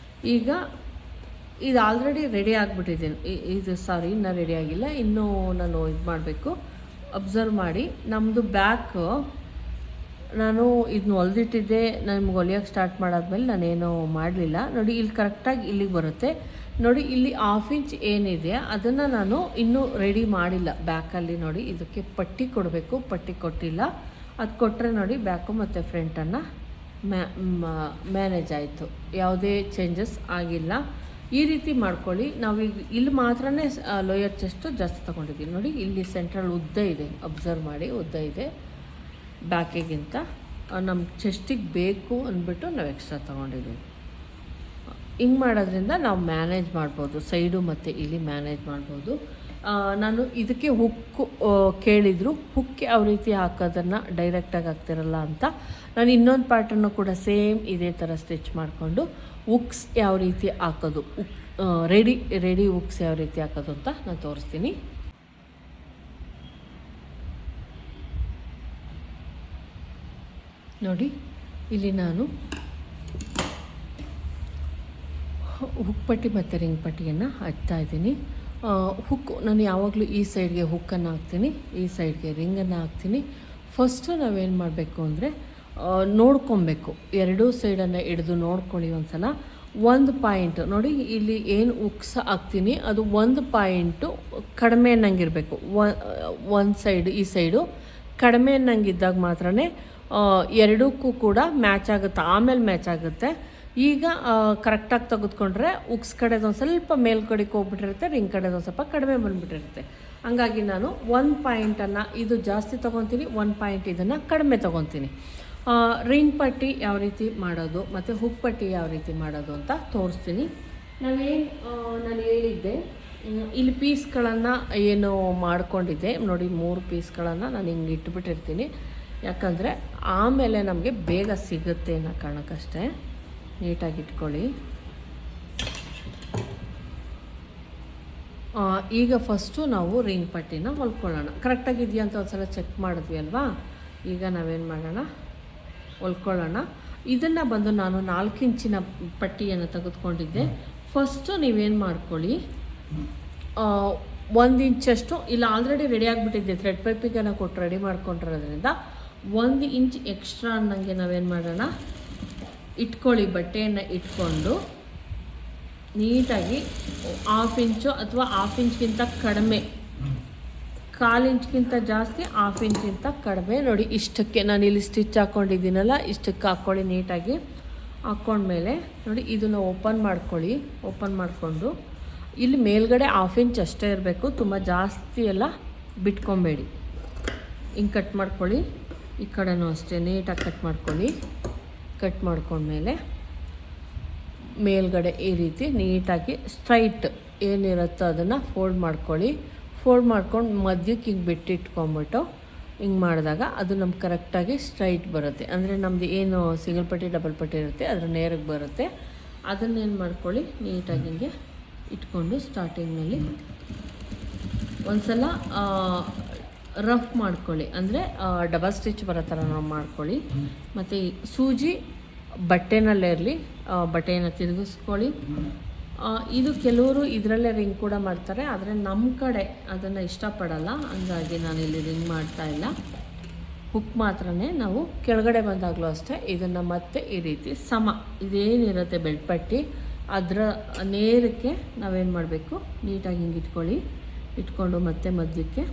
ಈಗ ಇದು ಆಲ್ರೆಡಿ ರೆಡಿ ಆಗಿಬಿಟ್ಟಿದ್ದೀನಿ. ಇನ್ನೂ ರೆಡಿ ಆಗಿಲ್ಲ, ಇನ್ನೂ ನಾನು ಇದು ಮಾಡಬೇಕು. ಅಬ್ಸರ್ವ್ ಮಾಡಿ, ನಮ್ಮದು ಬ್ಯಾಕು ನಾನು ಇದನ್ನ ಹೊಲ್ದಿಟ್ಟಿದ್ದೆ. ನಿಮ್ಗೆ ಹೊಲಿಯೋಕ್ಕೆ ಸ್ಟಾರ್ಟ್ ಮಾಡಾದ್ಮೇಲೆ ನಾನೇನು ಮಾಡಲಿಲ್ಲ ನೋಡಿ. ಇಲ್ಲಿ ಕರೆಕ್ಟಾಗಿ ಇಲ್ಲಿಗೆ ಬರುತ್ತೆ ನೋಡಿ. ಇಲ್ಲಿ 1/2 ಇಂಚ್ ಏನಿದೆ ಅದನ್ನು ನಾನು ಇನ್ನೂ ರೆಡಿ ಮಾಡಿಲ್ಲ. ಬ್ಯಾಕಲ್ಲಿ ನೋಡಿ ಇದಕ್ಕೆ ಪಟ್ಟಿ ಕೊಡಬೇಕು, ಪಟ್ಟಿ ಕೊಟ್ಟಿಲ್ಲ. ಅದು ಕೊಟ್ಟರೆ ನೋಡಿ ಬ್ಯಾಕು ಮತ್ತು ಫ್ರಂಟನ್ನು ಮ್ಯಾನೇಜ್ ಆಯಿತು, ಯಾವುದೇ ಚೇಂಜಸ್ ಆಗಿಲ್ಲ. ಈ ರೀತಿ ಮಾಡ್ಕೊಳ್ಳಿ. ನಾವೀಗ ಇಲ್ಲಿ ಮಾತ್ರ ಲೋಯರ್ ಚೆಸ್ಟು ಜಾಸ್ತಿ ತೊಗೊಂಡಿದ್ದೀವಿ ನೋಡಿ. ಇಲ್ಲಿ ಸೆಂಟ್ರಲ್ ಉದ್ದ ಇದೆ, ಅಬ್ಸರ್ವ್ ಮಾಡಿ, ಉದ್ದ ಇದೆ ಬ್ಯಾಕಿಗಿಂತ. ನಮ್ಮ ಚೆಸ್ಟಿಗೆ ಬೇಕು ಅಂದ್ಬಿಟ್ಟು ನಾವು ಎಕ್ಸ್ಟ್ರಾ ತೊಗೊಂಡಿದ್ದೀವಿ. ಹಿಂಗೆ ಮಾಡೋದ್ರಿಂದ ನಾವು ಮ್ಯಾನೇಜ್ ಮಾಡ್ಬೋದು, ಸೈಡು ಮತ್ತು ಇಲ್ಲಿ ಮ್ಯಾನೇಜ್ ಮಾಡ್ಬೋದು. ನಾನು ಇದಕ್ಕೆ ಹುಕ್ಕು ಕೇಳಿದರು, ಹುಕ್ ಯಾವ ರೀತಿ ಹಾಕೋದನ್ನು ಡೈರೆಕ್ಟಾಗಿ ಹಾಕ್ತಿರಲ್ಲ ಅಂತ. ನಾನು ಇನ್ನೊಂದು ಪ್ಯಾಟರ್ನು ಕೂಡ ಸೇಮ್ ಇದೇ ಥರ ಸ್ಟಿಚ್ ಮಾಡಿಕೊಂಡು ಹುಕ್ಸ್ ಯಾವ ರೀತಿ ಹಾಕೋದು, ರೆಡಿ ಹುಕ್ಸ್ ಯಾವ ರೀತಿ ಹಾಕೋದು ಅಂತ ನಾನು ತೋರಿಸ್ತೀನಿ. ನೋಡಿ, ಇಲ್ಲಿ ನಾನು ಹುಕ್ ಪಟ್ಟಿ ಮತ್ತು ರಿಂಗ್ ಪಟ್ಟಿಯನ್ನು ಹಚ್ತಾ ಇದ್ದೀನಿ. ಹುಕ್ಕು ನಾನು ಯಾವಾಗಲೂ ಈ ಸೈಡ್ಗೆ ಹುಕ್ಕನ್ನು ಹಾಕ್ತೀನಿ, ಈ ಸೈಡ್ಗೆ ರಿಂಗನ್ನು ಹಾಕ್ತೀನಿ. ಫಸ್ಟು ನಾವೇನು ಮಾಡಬೇಕು ಅಂದರೆ ನೋಡ್ಕೊಬೇಕು, ಎರಡೂ ಸೈಡನ್ನು ಹಿಡಿದು ನೋಡ್ಕೊಳ್ಳಿ ಒಂದು ಸಲ. ಒಂದು ಪಾಯಿಂಟು ನೋಡಿ, ಇಲ್ಲಿ ಏನು ಹುಕ್ಸ್ ಹಾಕ್ತೀನಿ ಅದು ಒಂದು ಪಾಯಿಂಟು ಕಡಿಮೆ ಅನ್ನಂಗಿರಬೇಕು. ಒಂದು ಸೈಡು ಈ ಸೈಡು ಕಡಿಮೆ ಅನ್ನಂಗಿದ್ದಾಗ ಮಾತ್ರ ಎರಡಕ್ಕೂ ಕೂಡ ಮ್ಯಾಚ್ ಆಗುತ್ತೆ, ಆಮೇಲೆ ಮ್ಯಾಚ್ ಆಗುತ್ತೆ. ಈಗ ಕರೆಕ್ಟಾಗಿ ತೆಗೆದುಕೊಂಡ್ರೆ ಉಕ್ಸ್ ಕಡೆದು ಒಂದು ಸ್ವಲ್ಪ ಮೇಲ್ಗಡೆಗೆ ಹೋಗ್ಬಿಟ್ಟಿರುತ್ತೆ, ರಿಂಗ್ ಕಡೆದು ಒಂದು ಸ್ವಲ್ಪ ಕಡಿಮೆ ಬಂದುಬಿಟ್ಟಿರುತ್ತೆ. ಹಂಗಾಗಿ ನಾನು 1 ಪಾಯಿಂಟನ್ನು ಇದು ಜಾಸ್ತಿ ತೊಗೊತೀನಿ, 1 ಪಾಯಿಂಟ್ ಇದನ್ನು ಕಡಿಮೆ ತೊಗೊತೀನಿ. ರಿಂಗ್ ಪಟ್ಟಿ ಯಾವ ರೀತಿ ಮಾಡೋದು ಮತ್ತು ಹುಕ್ ಪಟ್ಟಿ ಯಾವ ರೀತಿ ಮಾಡೋದು ಅಂತ ತೋರಿಸ್ತೀನಿ. ನಾನು ಹೇಳಿದ್ದೆ, ಇಲ್ಲಿ ಪೀಸ್ಗಳನ್ನು ಏನು ಮಾಡ್ಕೊಂಡಿದ್ದೆ ನೋಡಿ, 3 ಪೀಸ್ಗಳನ್ನು ನಾನು ಹಿಂಗೆ ಇಟ್ಬಿಟ್ಟಿರ್ತೀನಿ. ಯಾಕಂದರೆ ಆಮೇಲೆ ನಮಗೆ ಬೇಗ ಸಿಗುತ್ತೆ ಅನ್ನೋ ಕಾರಣಕ್ಕಷ್ಟೇ. ನೀಟಾಗಿ ಇಟ್ಕೊಳ್ಳಿ. ಈಗ ಫಸ್ಟು ನಾವು ರಿಂಗ್ ಪಟ್ಟಿನ ಹೊಲ್ಕೊಳ್ಳೋಣ. ಕರೆಕ್ಟಾಗಿದೆಯಾ ಅಂತ ಒಂದು ಸಲ ಚೆಕ್ ಮಾಡಿದ್ವಿ ಅಲ್ವಾ. ಈಗ ನಾವೇನು ಮಾಡೋಣ, ಹೊಲ್ಕೊಳ್ಳೋಣ. ಇದನ್ನು ಬಂದು ನಾನು 4 ಇಂಚಿನ ಪಟ್ಟಿಯನ್ನು ತೆಗೆದುಕೊಂಡಿದ್ದೆ. ಫಸ್ಟು ನೀವೇನು ಮಾಡ್ಕೊಳ್ಳಿ, 1 ಇಂಚಷ್ಟು, ಇಲ್ಲ ಆಲ್ರೆಡಿ ರೆಡಿ ಆಗಿಬಿಟ್ಟಿದ್ದೆ, ಥ್ರೆಡ್ ಪೈಪಿಗೆ ಕೊಟ್ಟು ರೆಡಿ ಮಾಡ್ಕೊಂಡಿರೋದ್ರಿಂದ 1 ಇಂಚ್ ಎಕ್ಸ್ಟ್ರಾ ಅನ್ನಂಗೆ ನಾವೇನು ಮಾಡೋಣ, ಇಟ್ಕೊಳ್ಳಿ. ಬಟ್ಟೆಯನ್ನು ಇಟ್ಕೊಂಡು ನೀಟಾಗಿ 1/2 ಇಂಚು ಅಥವಾ 1/2 ಇಂಚ್ಗಿಂತ ಕಡಿಮೆ, 1/4 ಇಂಚ್ಗಿಂತ ಜಾಸ್ತಿ, 1/2 ಇಂಚ್ಗಿಂತ ಕಡಿಮೆ ನೋಡಿ. ಇಷ್ಟಕ್ಕೆ ನಾನು ಇಲ್ಲಿ ಸ್ಟಿಚ್ ಹಾಕ್ಕೊಂಡಿದ್ದೀನಲ್ಲ, ಇಷ್ಟಕ್ಕೆ ಹಾಕ್ಕೊಳ್ಳಿ. ನೀಟಾಗಿ ಹಾಕ್ಕೊಂಡ್ಮೇಲೆ ನೋಡಿ, ಇದನ್ನು ಓಪನ್ ಮಾಡ್ಕೊಳ್ಳಿ. ಓಪನ್ ಮಾಡಿಕೊಂಡು ಇಲ್ಲಿ ಮೇಲ್ಗಡೆ 1/2 ಇಂಚ್ ಅಷ್ಟೇ ಇರಬೇಕು, ತುಂಬ ಜಾಸ್ತಿ ಎಲ್ಲ ಬಿಟ್ಕೊಬೇಡಿ. ಹಿಂಗೆ ಕಟ್ ಮಾಡ್ಕೊಳ್ಳಿ. ಈ ಕಡೆನೂ ಅಷ್ಟೇ ನೀಟಾಗಿ ಕಟ್ ಮಾಡ್ಕೊಳ್ಳಿ. ಕಟ್ ಮಾಡ್ಕೊಂಡ್ಮೇಲೆ ಮೇಲ್ಗಡೆ ಈ ರೀತಿ ನೀಟಾಗಿ ಸ್ಟ್ರೈಟ್ ಏನಿರುತ್ತೋ ಅದನ್ನು ಫೋಲ್ಡ್ ಮಾಡ್ಕೊಳ್ಳಿ. ಫೋಲ್ಡ್ ಮಾಡ್ಕೊಂಡು ಮಧ್ಯಕ್ಕೆ ಹಿಂಗೆ ಬಿಟ್ಟಿಟ್ಕೊಂಬಿಟ್ಟು ಹಿಂಗೆ ಮಾಡಿದಾಗ ಅದು ನಮ್ಗೆ ಕರೆಕ್ಟಾಗಿ ಸ್ಟ್ರೈಟ್ ಬರುತ್ತೆ. ಅಂದರೆ ನಮ್ಮದು ಏನು ಸಿಂಗಲ್ ಪಟ್ಟಿ ಡಬಲ್ ಪಟ್ಟಿ ಇರುತ್ತೆ ಅದರ ನೇರಕ್ಕೆ ಬರುತ್ತೆ. ಅದನ್ನೇನು ಮಾಡ್ಕೊಳ್ಳಿ, ನೀಟಾಗಿ ಹಿಂಗೆ ಇಟ್ಕೊಂಡು ಸ್ಟಾರ್ಟಿಂಗ್ನಲ್ಲಿ ಒಂದು ಸಲ ರಫ್ ಮಾಡ್ಕೊಳ್ಳಿ, ಅಂದರೆ ಡಬಲ್ ಸ್ಟಿಚ್ ಬರೋ ಥರ ನಾವು ಮಾಡ್ಕೊಳ್ಳಿ. ಮತ್ತು ಸೂಜಿ ಬಟ್ಟೆನಲ್ಲೇ ಇರಲಿ, ಬಟ್ಟೆಯನ್ನು ತಿರುಗಿಸ್ಕೊಳ್ಳಿ. ಇದು ಕೆಲವರು ಇದರಲ್ಲೇ ರಿಂಗ್ ಕೂಡ ಮಾಡ್ತಾರೆ, ಆದರೆ ನಮ್ಮ ಕಡೆ ಅದನ್ನು ಇಷ್ಟಪಡಲ್ಲ, ಹಂಗಾಗಿ ನಾನು ಇಲ್ಲಿ ರಿಂಗ್ ಮಾಡ್ತಾಯಿಲ್ಲ. ಹುಕ್ ಮಾತ್ರನೇ ನಾವು ಕೆಳಗಡೆ ಬಂದಾಗಲೂ ಅಷ್ಟೇ ಇದನ್ನು ಮತ್ತೆ ಈ ರೀತಿ ಇದೇನಿರುತ್ತೆ ಬೆಲ್ಟ್ ಪಟ್ಟಿ ಅದರ ನೇರಕ್ಕೆ ನಾವೇನು ಮಾಡಬೇಕು, ನೀಟಾಗಿ ಹಿಂಗೆ ಇಟ್ಕೊಂಡು ಮತ್ತೆ ಮಧ್ಯಕ್ಕೆ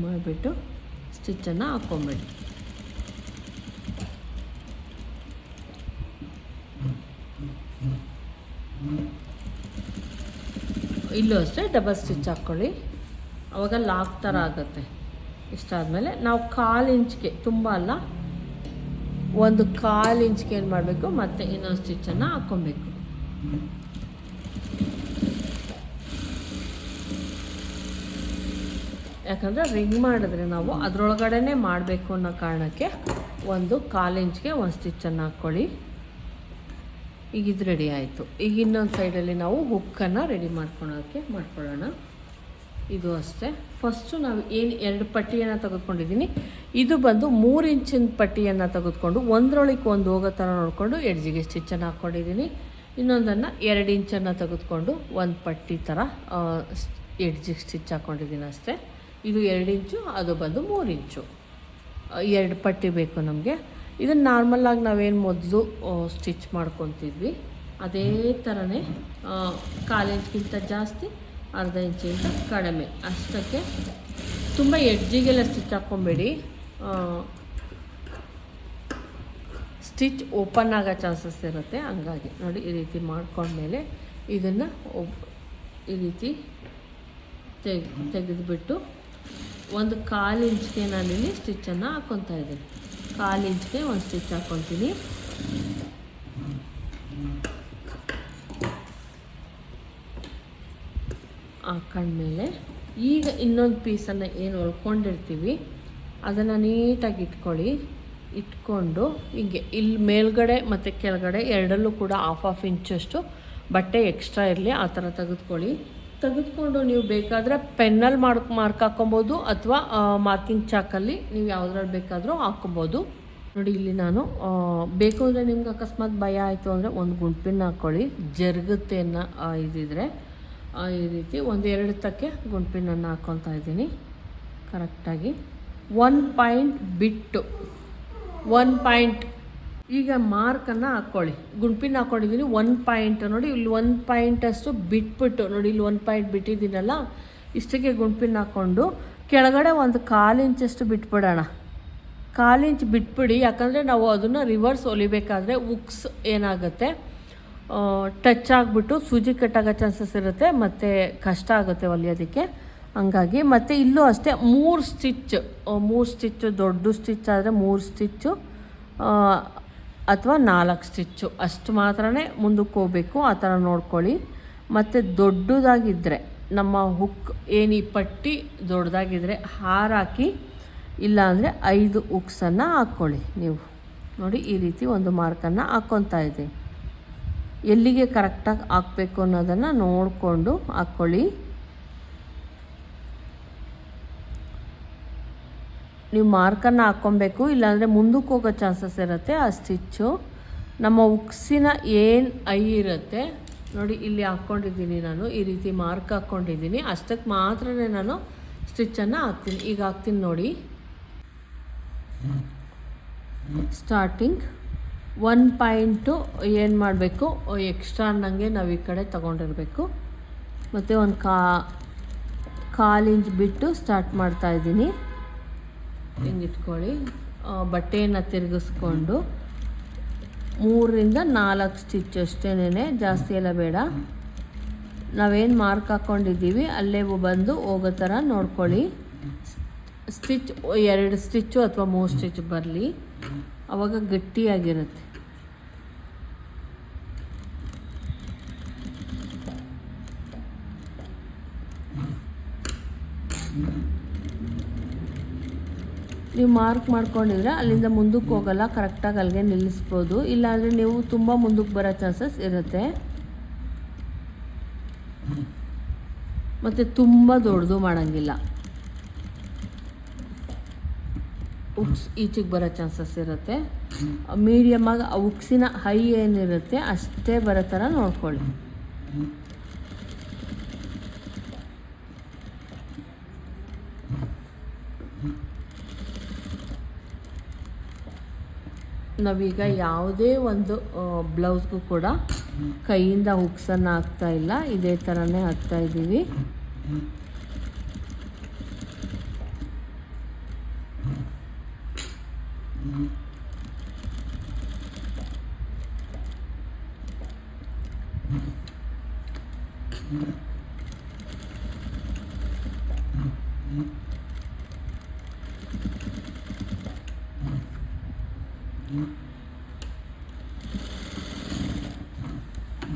ಮಾಡಿಬಿಟ್ಟು ಸ್ಟಿಚ್ಚನ್ನು ಹಾಕ್ಕೊಂಬಿಡಿ. ಇಲ್ಲೂ ಅಷ್ಟೇ ಡಬಲ್ ಸ್ಟಿಚ್ ಹಾಕ್ಕೊಳ್ಳಿ, ಆವಾಗ ಲಾಕ್ ಥರ ಆಗುತ್ತೆ. ಇಷ್ಟಾದಮೇಲೆ ನಾವು 1/4 ಇಂಚ್ಗೆ, ತುಂಬ ಅಲ್ಲ, 1/4 ಇಂಚ್ಗೆ ಏನು ಮಾಡಬೇಕು, ಮತ್ತೆ ಇನ್ನೊಂದು ಸ್ಟಿಚ್ಚನ್ನು ಹಾಕ್ಕೊಬೇಕು. ಯಾಕಂದರೆ ರಿಂಗ್ ಮಾಡಿದ್ರೆ ನಾವು ಅದರೊಳಗಡೆ ಮಾಡಬೇಕು ಅನ್ನೋ ಕಾರಣಕ್ಕೆ 1/4 ಇಂಚ್ಗೆ ಒಂದು ಸ್ಟಿಚ್ಚನ್ನು ಹಾಕ್ಕೊಳ್ಳಿ. ಈಗ ಇದು ರೆಡಿ ಆಯಿತು. ಈಗ ಇನ್ನೊಂದು ಸೈಡಲ್ಲಿ ನಾವು ಹುಕ್ಕನ್ನು ರೆಡಿ ಮಾಡ್ಕೊಳ್ಳೋಣ. ಇದು ಅಷ್ಟೇ. ಫಸ್ಟು ನಾವು ಏನು 2 ಪಟ್ಟಿಯನ್ನು ತೆಗೆದುಕೊಂಡಿದ್ದೀನಿ, ಇದು ಬಂದು 3 ಇಂಚಿನ ಪಟ್ಟಿಯನ್ನು ತೆಗೆದುಕೊಂಡು ಒಂದರೊಳಗೆ ಒಂದು ಹೋಗೋ ಥರ ನೋಡಿಕೊಂಡು ಎಡ್ಜಿಗೆ ಸ್ಟಿಚ್ಚನ್ನು ಹಾಕ್ಕೊಂಡಿದ್ದೀನಿ. ಇನ್ನೊಂದನ್ನು 2 ಇಂಚನ್ನು ತೆಗೆದುಕೊಂಡು ಒಂದು ಪಟ್ಟಿ ಥರ ಎಡ್ಜಿಗೆ ಸ್ಟಿಚ್ ಹಾಕ್ಕೊಂಡಿದ್ದೀನಿ ಅಷ್ಟೇ. ಇದು 2 ಇಂಚು, ಅದು ಬಂದು 3 ಇಂಚು. 2 ಪಟ್ಟಿ ಬೇಕು ನಮಗೆ. ಇದನ್ನು ನಾರ್ಮಲಾಗಿ ನಾವೇನು ಮೊದಲು ಸ್ಟಿಚ್ ಮಾಡ್ಕೊತಿದ್ವಿ ಅದೇ ಥರನೇ 1/4 ಇಂಚ್ಗಿಂತ ಜಾಸ್ತಿ, 1/2 ಇಂಚಿಗಿಂತ ಕಡಿಮೆ ಅಷ್ಟಕ್ಕೆ. ತುಂಬ ಎಡ್ಜಿಗೆಲ್ಲ ಸ್ಟಿಚ್ ಹಾಕ್ಕೊಬೇಡಿ, ಸ್ಟಿಚ್ ಓಪನ್ ಆಗೋ ಚಾನ್ಸಸ್ ಇರುತ್ತೆ. ಹಂಗಾಗಿ ನೋಡಿ, ಈ ರೀತಿ ಮಾಡ್ಕೊಂಡ್ಮೇಲೆ ಇದನ್ನು ಈ ರೀತಿ ತೆಗೆದುಬಿಟ್ಟು 1/4 ಇಂಚ್ಗೆ ನಾನಿಲ್ಲಿ ಸ್ಟಿಚ್ಚನ್ನು ಹಾಕ್ಕೊತಾ ಇದ್ದೀನಿ. 1/4 ಇಂಚ್ಗೆ ಒಂದು ಸ್ಟಿಚ್ ಹಾಕ್ಕೊತೀನಿ. ಹಾಕೊಂಡ್ಮೇಲೆ ಈಗ ಇನ್ನೊಂದು ಪೀಸನ್ನು ಏನು ಹೊಲ್ಕೊಂಡಿರ್ತೀವಿ ಅದನ್ನು ನೀಟಾಗಿ ಇಟ್ಕೊಂಡು ಹಿಂಗೆ ಇಲ್ಲಿ ಮೇಲ್ಗಡೆ ಮತ್ತು ಕೆಳಗಡೆ ಎರಡಲ್ಲೂ ಕೂಡ 1/2 ಇಂಚಷ್ಟು ಬಟ್ಟೆ ಎಕ್ಸ್ಟ್ರಾ ಇರಲಿ, ಆ ಥರ ತೆಗೆದುಕೊಂಡು ನೀವು ಬೇಕಾದರೆ ಪೆನ್ನಲ್ಲಿ ಮಾರ್ಕ್ ಹಾಕ್ಕೊಬೋದು ಅಥವಾ ಮಾರ್ಕಿಂಗ್ ಚಾಕಲ್ಲಿ ನೀವು ಯಾವುದ್ರಲ್ಲಿ ಬೇಕಾದರೂ ಹಾಕ್ಕೊಬೋದು. ನೋಡಿ ಇಲ್ಲಿ ನಾನು ಬೇಕು ಅಂದರೆ ನಿಮ್ಗೆ ಅಕಸ್ಮಾತ್ ಭಯ ಆಯಿತು ಅಂದರೆ ಒಂದು ಗುಂಡ್ಪಿನ ಹಾಕ್ಕೊಳ್ಳಿ, ಜರುಗುತ್ತೆ ಇದಿದ್ರೆ ಈ ರೀತಿ 1-2 ತಕ್ಕೆ ಗುಂಡ್ಪಿನನ್ನು ಹಾಕ್ಕೊತಾ ಇದ್ದೀನಿ ಕರೆಕ್ಟಾಗಿ. 1 ಪಾಯಿಂಟ್ ಬಿಟ್ಟು 1 ಪಾಯಿಂಟ್ ಈಗ ಮಾರ್ಕನ್ನು ಹಾಕ್ಕೊಳ್ಳಿ. ಗುಂಡ್ಪಿನ ಹಾಕ್ಕೊಂಡಿದ್ದೀನಿ 1 ಪಾಯಿಂಟ್ ನೋಡಿ, ಇಲ್ಲಿ 1 ಪಾಯಿಂಟಷ್ಟು ಬಿಟ್ಬಿಟ್ಟು ನೋಡಿ, ಇಲ್ಲಿ 1 ಪಾಯಿಂಟ್ ಬಿಟ್ಟಿದ್ದೀನಲ್ಲ, ಇಷ್ಟಕ್ಕೆ ಗುಂಡ್ಪಿನ ಹಾಕ್ಕೊಂಡು ಕೆಳಗಡೆ ಒಂದು 1/4 ಇಂಚಷ್ಟು ಬಿಟ್ಬಿಡೋಣ. 1/4 ಇಂಚ್ ಬಿಟ್ಬಿಡಿ, ಯಾಕಂದರೆ ನಾವು ಅದನ್ನು ರಿವರ್ಸ್ ಹೊಲಿಬೇಕಾದ್ರೆ ಉಕ್ಸ್ ಏನಾಗುತ್ತೆ ಟಚ್ ಆಗಿಬಿಟ್ಟು ಸೂಜಿ ಕಟ್ಟಾಗೋ ಚಾನ್ಸಸ್ ಇರುತ್ತೆ ಮತ್ತು ಕಷ್ಟ ಆಗುತ್ತೆ ಹೊಲಿಯೋದಕ್ಕೆ. ಹಂಗಾಗಿ ಮತ್ತು ಇಲ್ಲೂ ಅಷ್ಟೇ 3 ಸ್ಟಿಚ್ಚು ದೊಡ್ಡ ಸ್ಟಿಚ್ ಆದರೆ 3 ಸ್ಟಿಚ್ಚು ಅಥವಾ 4 ಸ್ಟಿಚ್ಚು ಅಷ್ಟು ಮಾತ್ರನೇ ಮುಂದಕ್ಕೆ ಹೋಗಬೇಕು, ಆ ಥರ ನೋಡ್ಕೊಳ್ಳಿ. ಮತ್ತು ದೊಡ್ಡದಾಗಿದ್ದರೆ ನಮ್ಮ ಹುಕ್ ಏನು ಈ ಪಟ್ಟಿ ದೊಡ್ಡದಾಗಿದ್ದರೆ ಹಾರಾಕಿ, ಇಲ್ಲಾಂದರೆ 5 ಉಕ್ಸನ್ನು ಹಾಕ್ಕೊಳ್ಳಿ. ನೀವು ನೋಡಿ ಈ ರೀತಿ ಒಂದು ಮಾರ್ಕನ್ನು ಹಾಕ್ಕೊತಾ ಇದೆ. ಎಲ್ಲಿಗೆ ಕರೆಕ್ಟಾಗಿ ಹಾಕಬೇಕು ಅನ್ನೋದನ್ನು ನೋಡಿಕೊಂಡು ಹಾಕ್ಕೊಳ್ಳಿ. ನೀವು ಮಾರ್ಕನ್ನು ಹಾಕ್ಕೊಬೇಕು, ಇಲ್ಲಾಂದರೆ ಮುಂದಕ್ಕೆ ಹೋಗೋ ಚಾನ್ಸಸ್ ಇರುತ್ತೆ. ಆ ಸ್ಟಿಚ್ಚು ನಮ್ಮ ಉಕ್ಸಿನ ಏನು ಇರುತ್ತೆ ನೋಡಿ, ಇಲ್ಲಿ ಹಾಕ್ಕೊಂಡಿದ್ದೀನಿ ನಾನು, ಈ ರೀತಿ ಮಾರ್ಕ್ ಹಾಕ್ಕೊಂಡಿದ್ದೀನಿ, ಅಷ್ಟಕ್ಕೆ ಮಾತ್ರನೇ ನಾನು ಸ್ಟಿಚ್ಚನ್ನು ಹಾಕ್ತೀನಿ. ಈಗ ಹಾಕ್ತೀನಿ ನೋಡಿ. ಸ್ಟಾರ್ಟಿಂಗ್ 1 ಪಾಯಿಂಟು ಏನು ಮಾಡಬೇಕು, ಎಕ್ಸ್ಟ್ರಾ ಅನ್ನಂಗೆ ನಾವು ಈ ಕಡೆ ತೊಗೊಂಡಿರಬೇಕು. ಮತ್ತು ಒಂದು 1/4 ಇಂಚ್ ಬಿಟ್ಟು ಸ್ಟಾರ್ಟ್ ಮಾಡ್ತಾಯಿದ್ದೀನಿ. ಹಿಂಗೆ ಇಟ್ಕೊಳ್ಳಿ. ಬಟ್ಟೆಯನ್ನು ತಿರುಗಿಸ್ಕೊಂಡು 3-4 ಸ್ಟಿಚ್ ಅಷ್ಟೇನೆ, ಜಾಸ್ತಿ ಎಲ್ಲ ಬೇಡ. ನಾವೇನು ಮಾರ್ಕ್ ಹಾಕ್ಕೊಂಡಿದ್ದೀವಿ ಅಲ್ಲೇ ಬಂದು ಹೋಗೋ ಥರ ನೋಡ್ಕೊಳ್ಳಿ. ಸ್ಟಿಚ್ 2 ಸ್ಟಿಚ್ಚು ಅಥವಾ 3 ಸ್ಟಿಚ್ ಬರಲಿ, ಆವಾಗ ಗಟ್ಟಿಯಾಗಿರುತ್ತೆ. ನೀವು ಮಾರ್ಕ್ ಮಾಡ್ಕೊಂಡಿದ್ರೆ ಅಲ್ಲಿಂದ ಮುಂದಕ್ಕೆ ಹೋಗಲ್ಲ, ಕರೆಕ್ಟಾಗಿ ಅಲ್ಲಿಗೆ ನಿಲ್ಲಿಸ್ಬೋದು. ಇಲ್ಲಾಂದರೆ ನೀವು ತುಂಬ ಮುಂದಕ್ಕೆ ಬರೋ ಚಾನ್ಸಸ್ ಇರುತ್ತೆ. ಮತ್ತು ತುಂಬ ದೊಡ್ಡದು ಮಾಡೋಂಗಿಲ್ಲ, ಉಕ್ಸ್ ಈಚೆಗೆ ಬರೋ ಚಾನ್ಸಸ್ ಇರುತ್ತೆ. ಮೀಡಿಯಮಾಗಿ ಆ ಉಕ್ಸಿನ ಹೈ ಏನಿರುತ್ತೆ ಅಷ್ಟೇ ಬರೋ ಥರ ನೋಡ್ಕೊಳ್ಳಿ. ನಾವೀಗ ಯಾವುದೇ ಒಂದು ಬ್ಲೌಸ್ಗೂ ಕೂಡ ಕೈಯಿಂದ ಹುಕ್ಸನ್ನು ಹಾಕ್ತಾ ಇಲ್ಲ, ಇದೇ ಥರನೇ ಹಾಕ್ತಾ ಇದ್ದೀವಿ.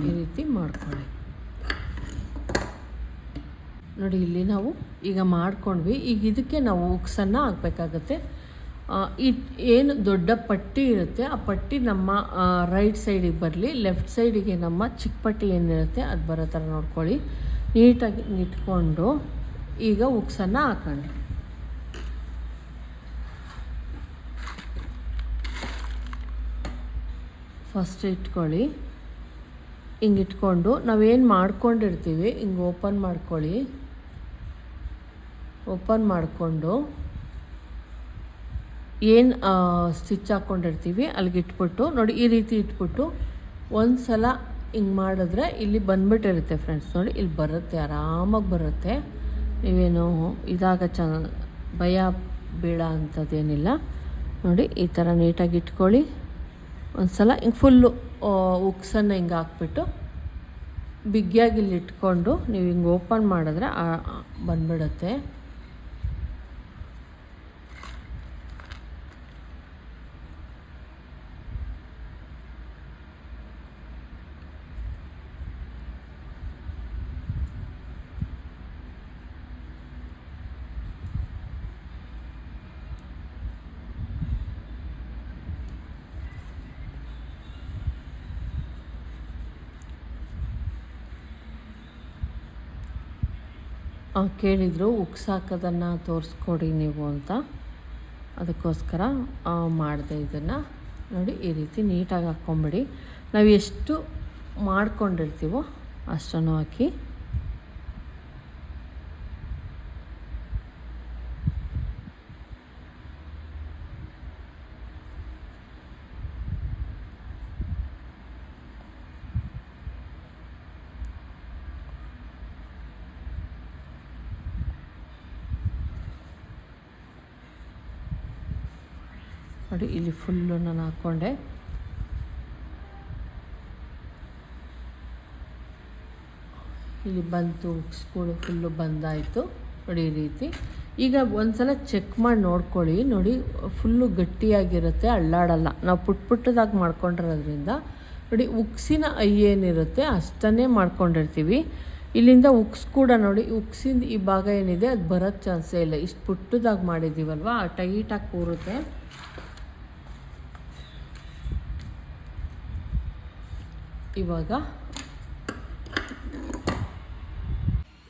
ಈ ರೀತಿ ಮಾಡ್ಕೊಳ್ಳಿ. ನೋಡಿ ಇಲ್ಲಿ ನಾವು ಈಗ ಮಾಡ್ಕೊಂಡ್ವಿ. ಈಗ ಇದಕ್ಕೆ ನಾವು ಉಕ್ಸನ್ನು ಹಾಕಬೇಕಾಗತ್ತೆ. ಏನು ದೊಡ್ಡ ಪಟ್ಟಿ ಇರುತ್ತೆ ಆ ಪಟ್ಟಿ ನಮ್ಮ ರೈಟ್ ಸೈಡಿಗೆ ಬರಲಿ, ಲೆಫ್ಟ್ ಸೈಡಿಗೆ ನಮ್ಮ ಚಿಕ್ಕ ಪಟ್ಟಿ ಏನಿರುತ್ತೆ ಅದು ಬರೋ ಥರ ನೋಡ್ಕೊಳ್ಳಿ. ನೀಟಾಗಿ ಇಟ್ಕೊಂಡು ಈಗ ಉಕ್ಸನ್ನು ಹಾಕೊಳ್ಳಿ. ಫಸ್ಟ್ ಇಟ್ಕೊಳ್ಳಿ, ಹಿಂಗೆ ಇಟ್ಕೊಂಡು ನಾವೇನು ಮಾಡ್ಕೊಂಡಿರ್ತೀವಿ ಹಿಂಗೆ ಓಪನ್ ಮಾಡ್ಕೊಳ್ಳಿ. ಓಪನ್ ಮಾಡಿಕೊಂಡು ಏನು ಸ್ಟಿಚ್ ಹಾಕ್ಕೊಂಡಿರ್ತೀವಿ ಅಲ್ಲಿಗೆ ಇಟ್ಬಿಟ್ಟು ನೋಡಿ ಈ ರೀತಿ ಇಟ್ಬಿಟ್ಟು ಒಂದು ಸಲ ಹಿಂಗೆ ಮಾಡಿದ್ರೆ ಇಲ್ಲಿ ಬಂದ್ಬಿಟ್ಟಿರುತ್ತೆ ಫ್ರೆಂಡ್ಸ್. ನೋಡಿ ಇಲ್ಲಿ ಬರುತ್ತೆ, ಆರಾಮಾಗಿ ಬರುತ್ತೆ. ನೀವೇನು ಭಯ ಬೀಳ ಅಂಥದ್ದೇನಿಲ್ಲ. ನೋಡಿ ಈ ಥರ ನೀಟಾಗಿ ಇಟ್ಕೊಳ್ಳಿ. ಒಂದು ಸಲ ಹಿಂಗೆ ಫುಲ್ಲು ಉಕ್ಸನ್ನು ಹಿಂಗೆ ಹಾಕ್ಬಿಟ್ಟು ಬಿಗಿಯಾಗಿ ಇಲ್ಲಿ ಇಟ್ಕೊಂಡು ನೀವು ಹಿಂಗೆ ಓಪನ್ ಮಾಡಿದ್ರೆ ಬಂದ್ಬಿಡುತ್ತೆ. ಕೇಳಿದರು ಉಕ್ಸಾಕೋದನ್ನು ತೋರಿಸ್ಕೊಡಿ ನೀವು ಅಂತ, ಅದಕ್ಕೋಸ್ಕರ ಮಾಡಿದೆ ಇದನ್ನು. ನೋಡಿ ಈ ರೀತಿ ನೀಟಾಗಿ ಹಾಕ್ಕೊಂಬಿಡಿ. ನಾವು ಎಷ್ಟು ಮಾಡ್ಕೊಂಡಿರ್ತೀವೋ ಅಷ್ಟನ್ನು ಹಾಕಿ. ನೋಡಿ ಇಲ್ಲಿ ಫುಲ್ಲು ನಾನು ಹಾಕ್ಕೊಂಡೆ. ಇಲ್ಲಿ ಬಂತು, ಉಕ್ಸ್ಗಳು ಫುಲ್ಲು ಬಂದಾಯಿತು. ನೋಡಿ ಈ ರೀತಿ. ಈಗ ಒಂದು ಸಲ ಚೆಕ್ ಮಾಡಿ ನೋಡ್ಕೊಳ್ಳಿ. ನೋಡಿ ಫುಲ್ಲು ಗಟ್ಟಿಯಾಗಿರುತ್ತೆ, ಅಳ್ಳಾಡಲ್ಲ. ನಾವು ಪುಟ್ಟದಾಗಿ ಮಾಡ್ಕೊಂಡಿರೋದ್ರಿಂದ ನೋಡಿ ಉಕ್ಸಿನ ಏನಿರುತ್ತೆ ಅಷ್ಟನ್ನೇ ಮಾಡ್ಕೊಂಡಿರ್ತೀವಿ. ಇಲ್ಲಿಂದ ಉಕ್ಸ್ ಕೂಡ ನೋಡಿ, ಉಕ್ಸಿಂದ ಈ ಭಾಗ ಏನಿದೆ ಅದು ಬರೋಕ್ಕೆ ಚಾನ್ಸೇ ಇಲ್ಲ. ಇಷ್ಟು ಪುಟ್ಟದಾಗಿ ಮಾಡಿದ್ದೀವಲ್ವ, ಟೈಟಾಗಿ ಕೂರುತ್ತೆ. ಇವಾಗ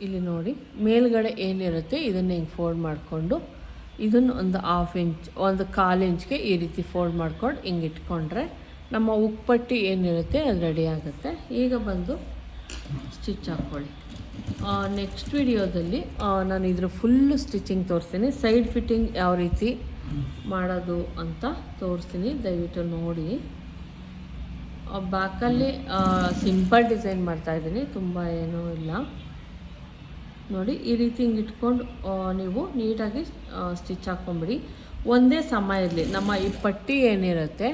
ಇಲ್ಲಿ ನೋಡಿ ಮೇಲ್ಗಡೆ ಏನಿರುತ್ತೆ ಇದನ್ನು ಹಿಂಗೆ ಫೋಲ್ಡ್ ಮಾಡಿಕೊಂಡು ಇದನ್ನು ಒಂದು 1/2 ಇಂಚ್, ಒಂದು 1/4 ಇಂಚ್ಗೆ ಈ ರೀತಿ ಫೋಲ್ಡ್ ಮಾಡ್ಕೊಂಡು ಹಿಂಗೆ ಇಟ್ಕೊಂಡ್ರೆ ನಮ್ಮ ಉಕ್ಪಟ್ಟಿ ಏನಿರುತ್ತೆ ಅದು ರೆಡಿ ಆಗುತ್ತೆ. ಈಗ ಬಂದು ಸ್ಟಿಚ್ ಹಾಕ್ಕೊಳ್ಳಿ. ನೆಕ್ಸ್ಟ್ ವಿಡಿಯೋದಲ್ಲಿ ನಾನು ಇದ್ರ ಫುಲ್ಲು ಸ್ಟಿಚಿಂಗ್ ತೋರಿಸ್ತೀನಿ. ಸೈಡ್ ಫಿಟ್ಟಿಂಗ್ ಯಾವ ರೀತಿ ಮಾಡೋದು ಅಂತ ತೋರಿಸ್ತೀನಿ, ದಯವಿಟ್ಟು ನೋಡಿ. ಬ್ಯಾಕಲ್ಲಿ ಸಿಂಪಲ್ ಡಿಸೈನ್ ಮಾಡ್ತಾಯಿದ್ದೀನಿ, ತುಂಬ ಏನೂ ಇಲ್ಲ. ನೋಡಿ ಈ ರೀತಿ ಹಿಂಗೆ ಇಟ್ಕೊಂಡು ನೀವು ನೀಟಾಗಿ ಸ್ಟಿಚ್ ಹಾಕ್ಕೊಂಬಿಡಿ. ಒಂದೇ ಸಮ ಇರಲಿ. ನಮ್ಮ ಈ ಪಟ್ಟಿ ಏನಿರುತ್ತೆ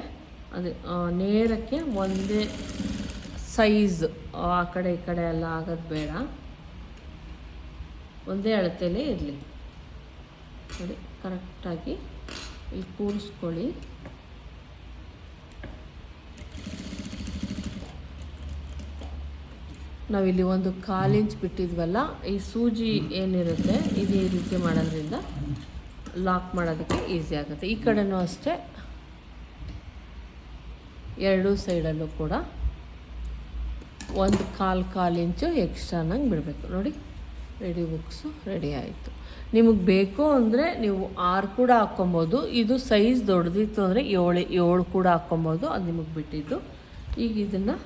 ಅದು ನೇರಕ್ಕೆ ಒಂದೇ ಸೈಜ್, ಆ ಕಡೆ ಈ ಕಡೆ ಎಲ್ಲ ಆಗೋದು ಬೇಡ, ಒಂದೇ ಅಳತೆಯಲ್ಲೇ ಇರಲಿ. ನೋಡಿ ಕರೆಕ್ಟಾಗಿ ಇಲ್ಲಿ ಕೂರಿಸ್ಕೊಳ್ಳಿ. ನಾವಿಲ್ಲಿ ಒಂದು 1/4 ಇಂಚ್ ಬಿಟ್ಟಿದ್ವಲ್ಲ, ಈ ಸೂಜಿ ಏನಿರುತ್ತೆ ಇದು ಈ ರೀತಿ ಮಾಡೋದ್ರಿಂದ ಲಾಕ್ ಮಾಡೋದಕ್ಕೆ ಈಸಿ ಆಗುತ್ತೆ. ಈ ಕಡೆನೂ ಅಷ್ಟೇ, ಎರಡೂ ಸೈಡಲ್ಲೂ ಕೂಡ ಒಂದು 1/4 ಇಂಚು ಎಕ್ಸ್ಟ್ರಾನಾಗಿ ಬಿಡಬೇಕು. ನೋಡಿ ರೆಡಿ ಬುಕ್ಸು ರೆಡಿ ಆಯಿತು. ನಿಮಗೆ ಬೇಕು ಅಂದರೆ ನೀವು 6 ಕೂಡ ಹಾಕ್ಕೊಬೋದು. ಇದು ಸೈಜ್ ದೊಡ್ಡದಿತ್ತು ಅಂದರೆ 7 ಕೂಡ ಹಾಕ್ಕೊಬೋದು, ಅದು ನಿಮಗೆ ಬಿಟ್ಟಿದ್ದು. ಈಗ ಇದನ್ನು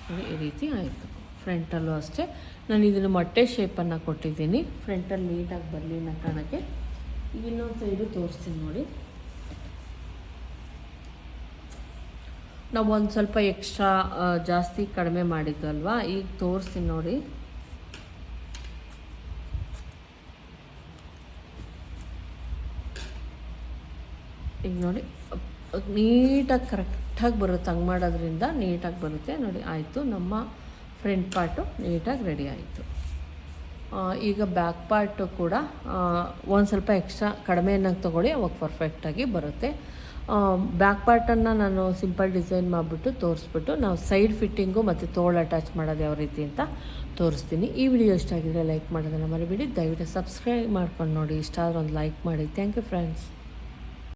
ನೋಡಿ ಈ ರೀತಿ ಆಯಿತು. ಫ್ರಂಟಲ್ಲೂ ಅಷ್ಟೇ ನಾನು ಇದನ್ನು ಮೊಟ್ಟೆ ಶೇಪನ್ನು ಕೊಟ್ಟಿದ್ದೀನಿ, ಫ್ರಂಟಲ್ಲಿ ನೀಟಾಗಿ ಬರಲಿ ಅನ್ನೋ ಕಾರಣಕ್ಕೆ. ಈಗ ಇನ್ನೊಂದು ಸೈಡು ತೋರಿಸ್ತೀನಿ ನೋಡಿ. ನಾವು ಒಂದು ಸ್ವಲ್ಪ ಎಕ್ಸ್ಟ್ರಾ ಜಾಸ್ತಿ ಕಡಿಮೆ ಮಾಡಿದ್ದು ಅಲ್ವಾ, ಈಗ ತೋರಿಸ್ತೀನಿ ನೋಡಿ. ಈಗ ನೋಡಿ ನೀಟಾಗಿ ಕರೆಕ್ಟಾಗಿ ಬರುತ್ತೆ, ಹಂಗೆ ಮಾಡೋದ್ರಿಂದ ನೀಟಾಗಿ ಬರುತ್ತೆ. ನೋಡಿ ಆಯಿತು, ನಮ್ಮ ಫ್ರಂಟ್ ಪಾರ್ಟು ನೀಟಾಗಿ ರೆಡಿ ಆಯಿತು. ಈಗ ಬ್ಯಾಕ್ ಪಾರ್ಟು ಕೂಡ ಒಂದು ಸ್ವಲ್ಪ ಎಕ್ಸ್ಟ್ರಾ ಕಡಿಮೆನಾಗಿ ತೊಗೊಳ್ಳಿ, ಅವಾಗ ಪರ್ಫೆಕ್ಟಾಗಿ ಬರುತ್ತೆ. ಬ್ಯಾಕ್ ಪಾರ್ಟನ್ನು ನಾನು ಸಿಂಪಲ್ ಡಿಸೈನ್ ಮಾಡಿಬಿಟ್ಟು ತೋರಿಸ್ಬಿಟ್ಟು ನಾವು ಸೈಡ್ ಫಿಟ್ಟಿಂಗು ಮತ್ತು ತೋಳು ಅಟ್ಯಾಚ್ ಮಾಡೋದು ಯಾವ ರೀತಿ ಅಂತ ತೋರಿಸ್ತೀನಿ. ಈ ವಿಡಿಯೋ ಇಷ್ಟ ಆಗಿದ್ರೆ ಲೈಕ್ ಮಾಡೋದನ್ನು ಮರಿಬೇಡಿ. ದಯವಿಟ್ಟು ಸಬ್ಸ್ಕ್ರೈಬ್ ಮಾಡ್ಕೊಂಡು ನೋಡಿ. ಇಷ್ಟ ಆದರೆ ಒಂದು ಲೈಕ್ ಮಾಡಿ. Thank you friends.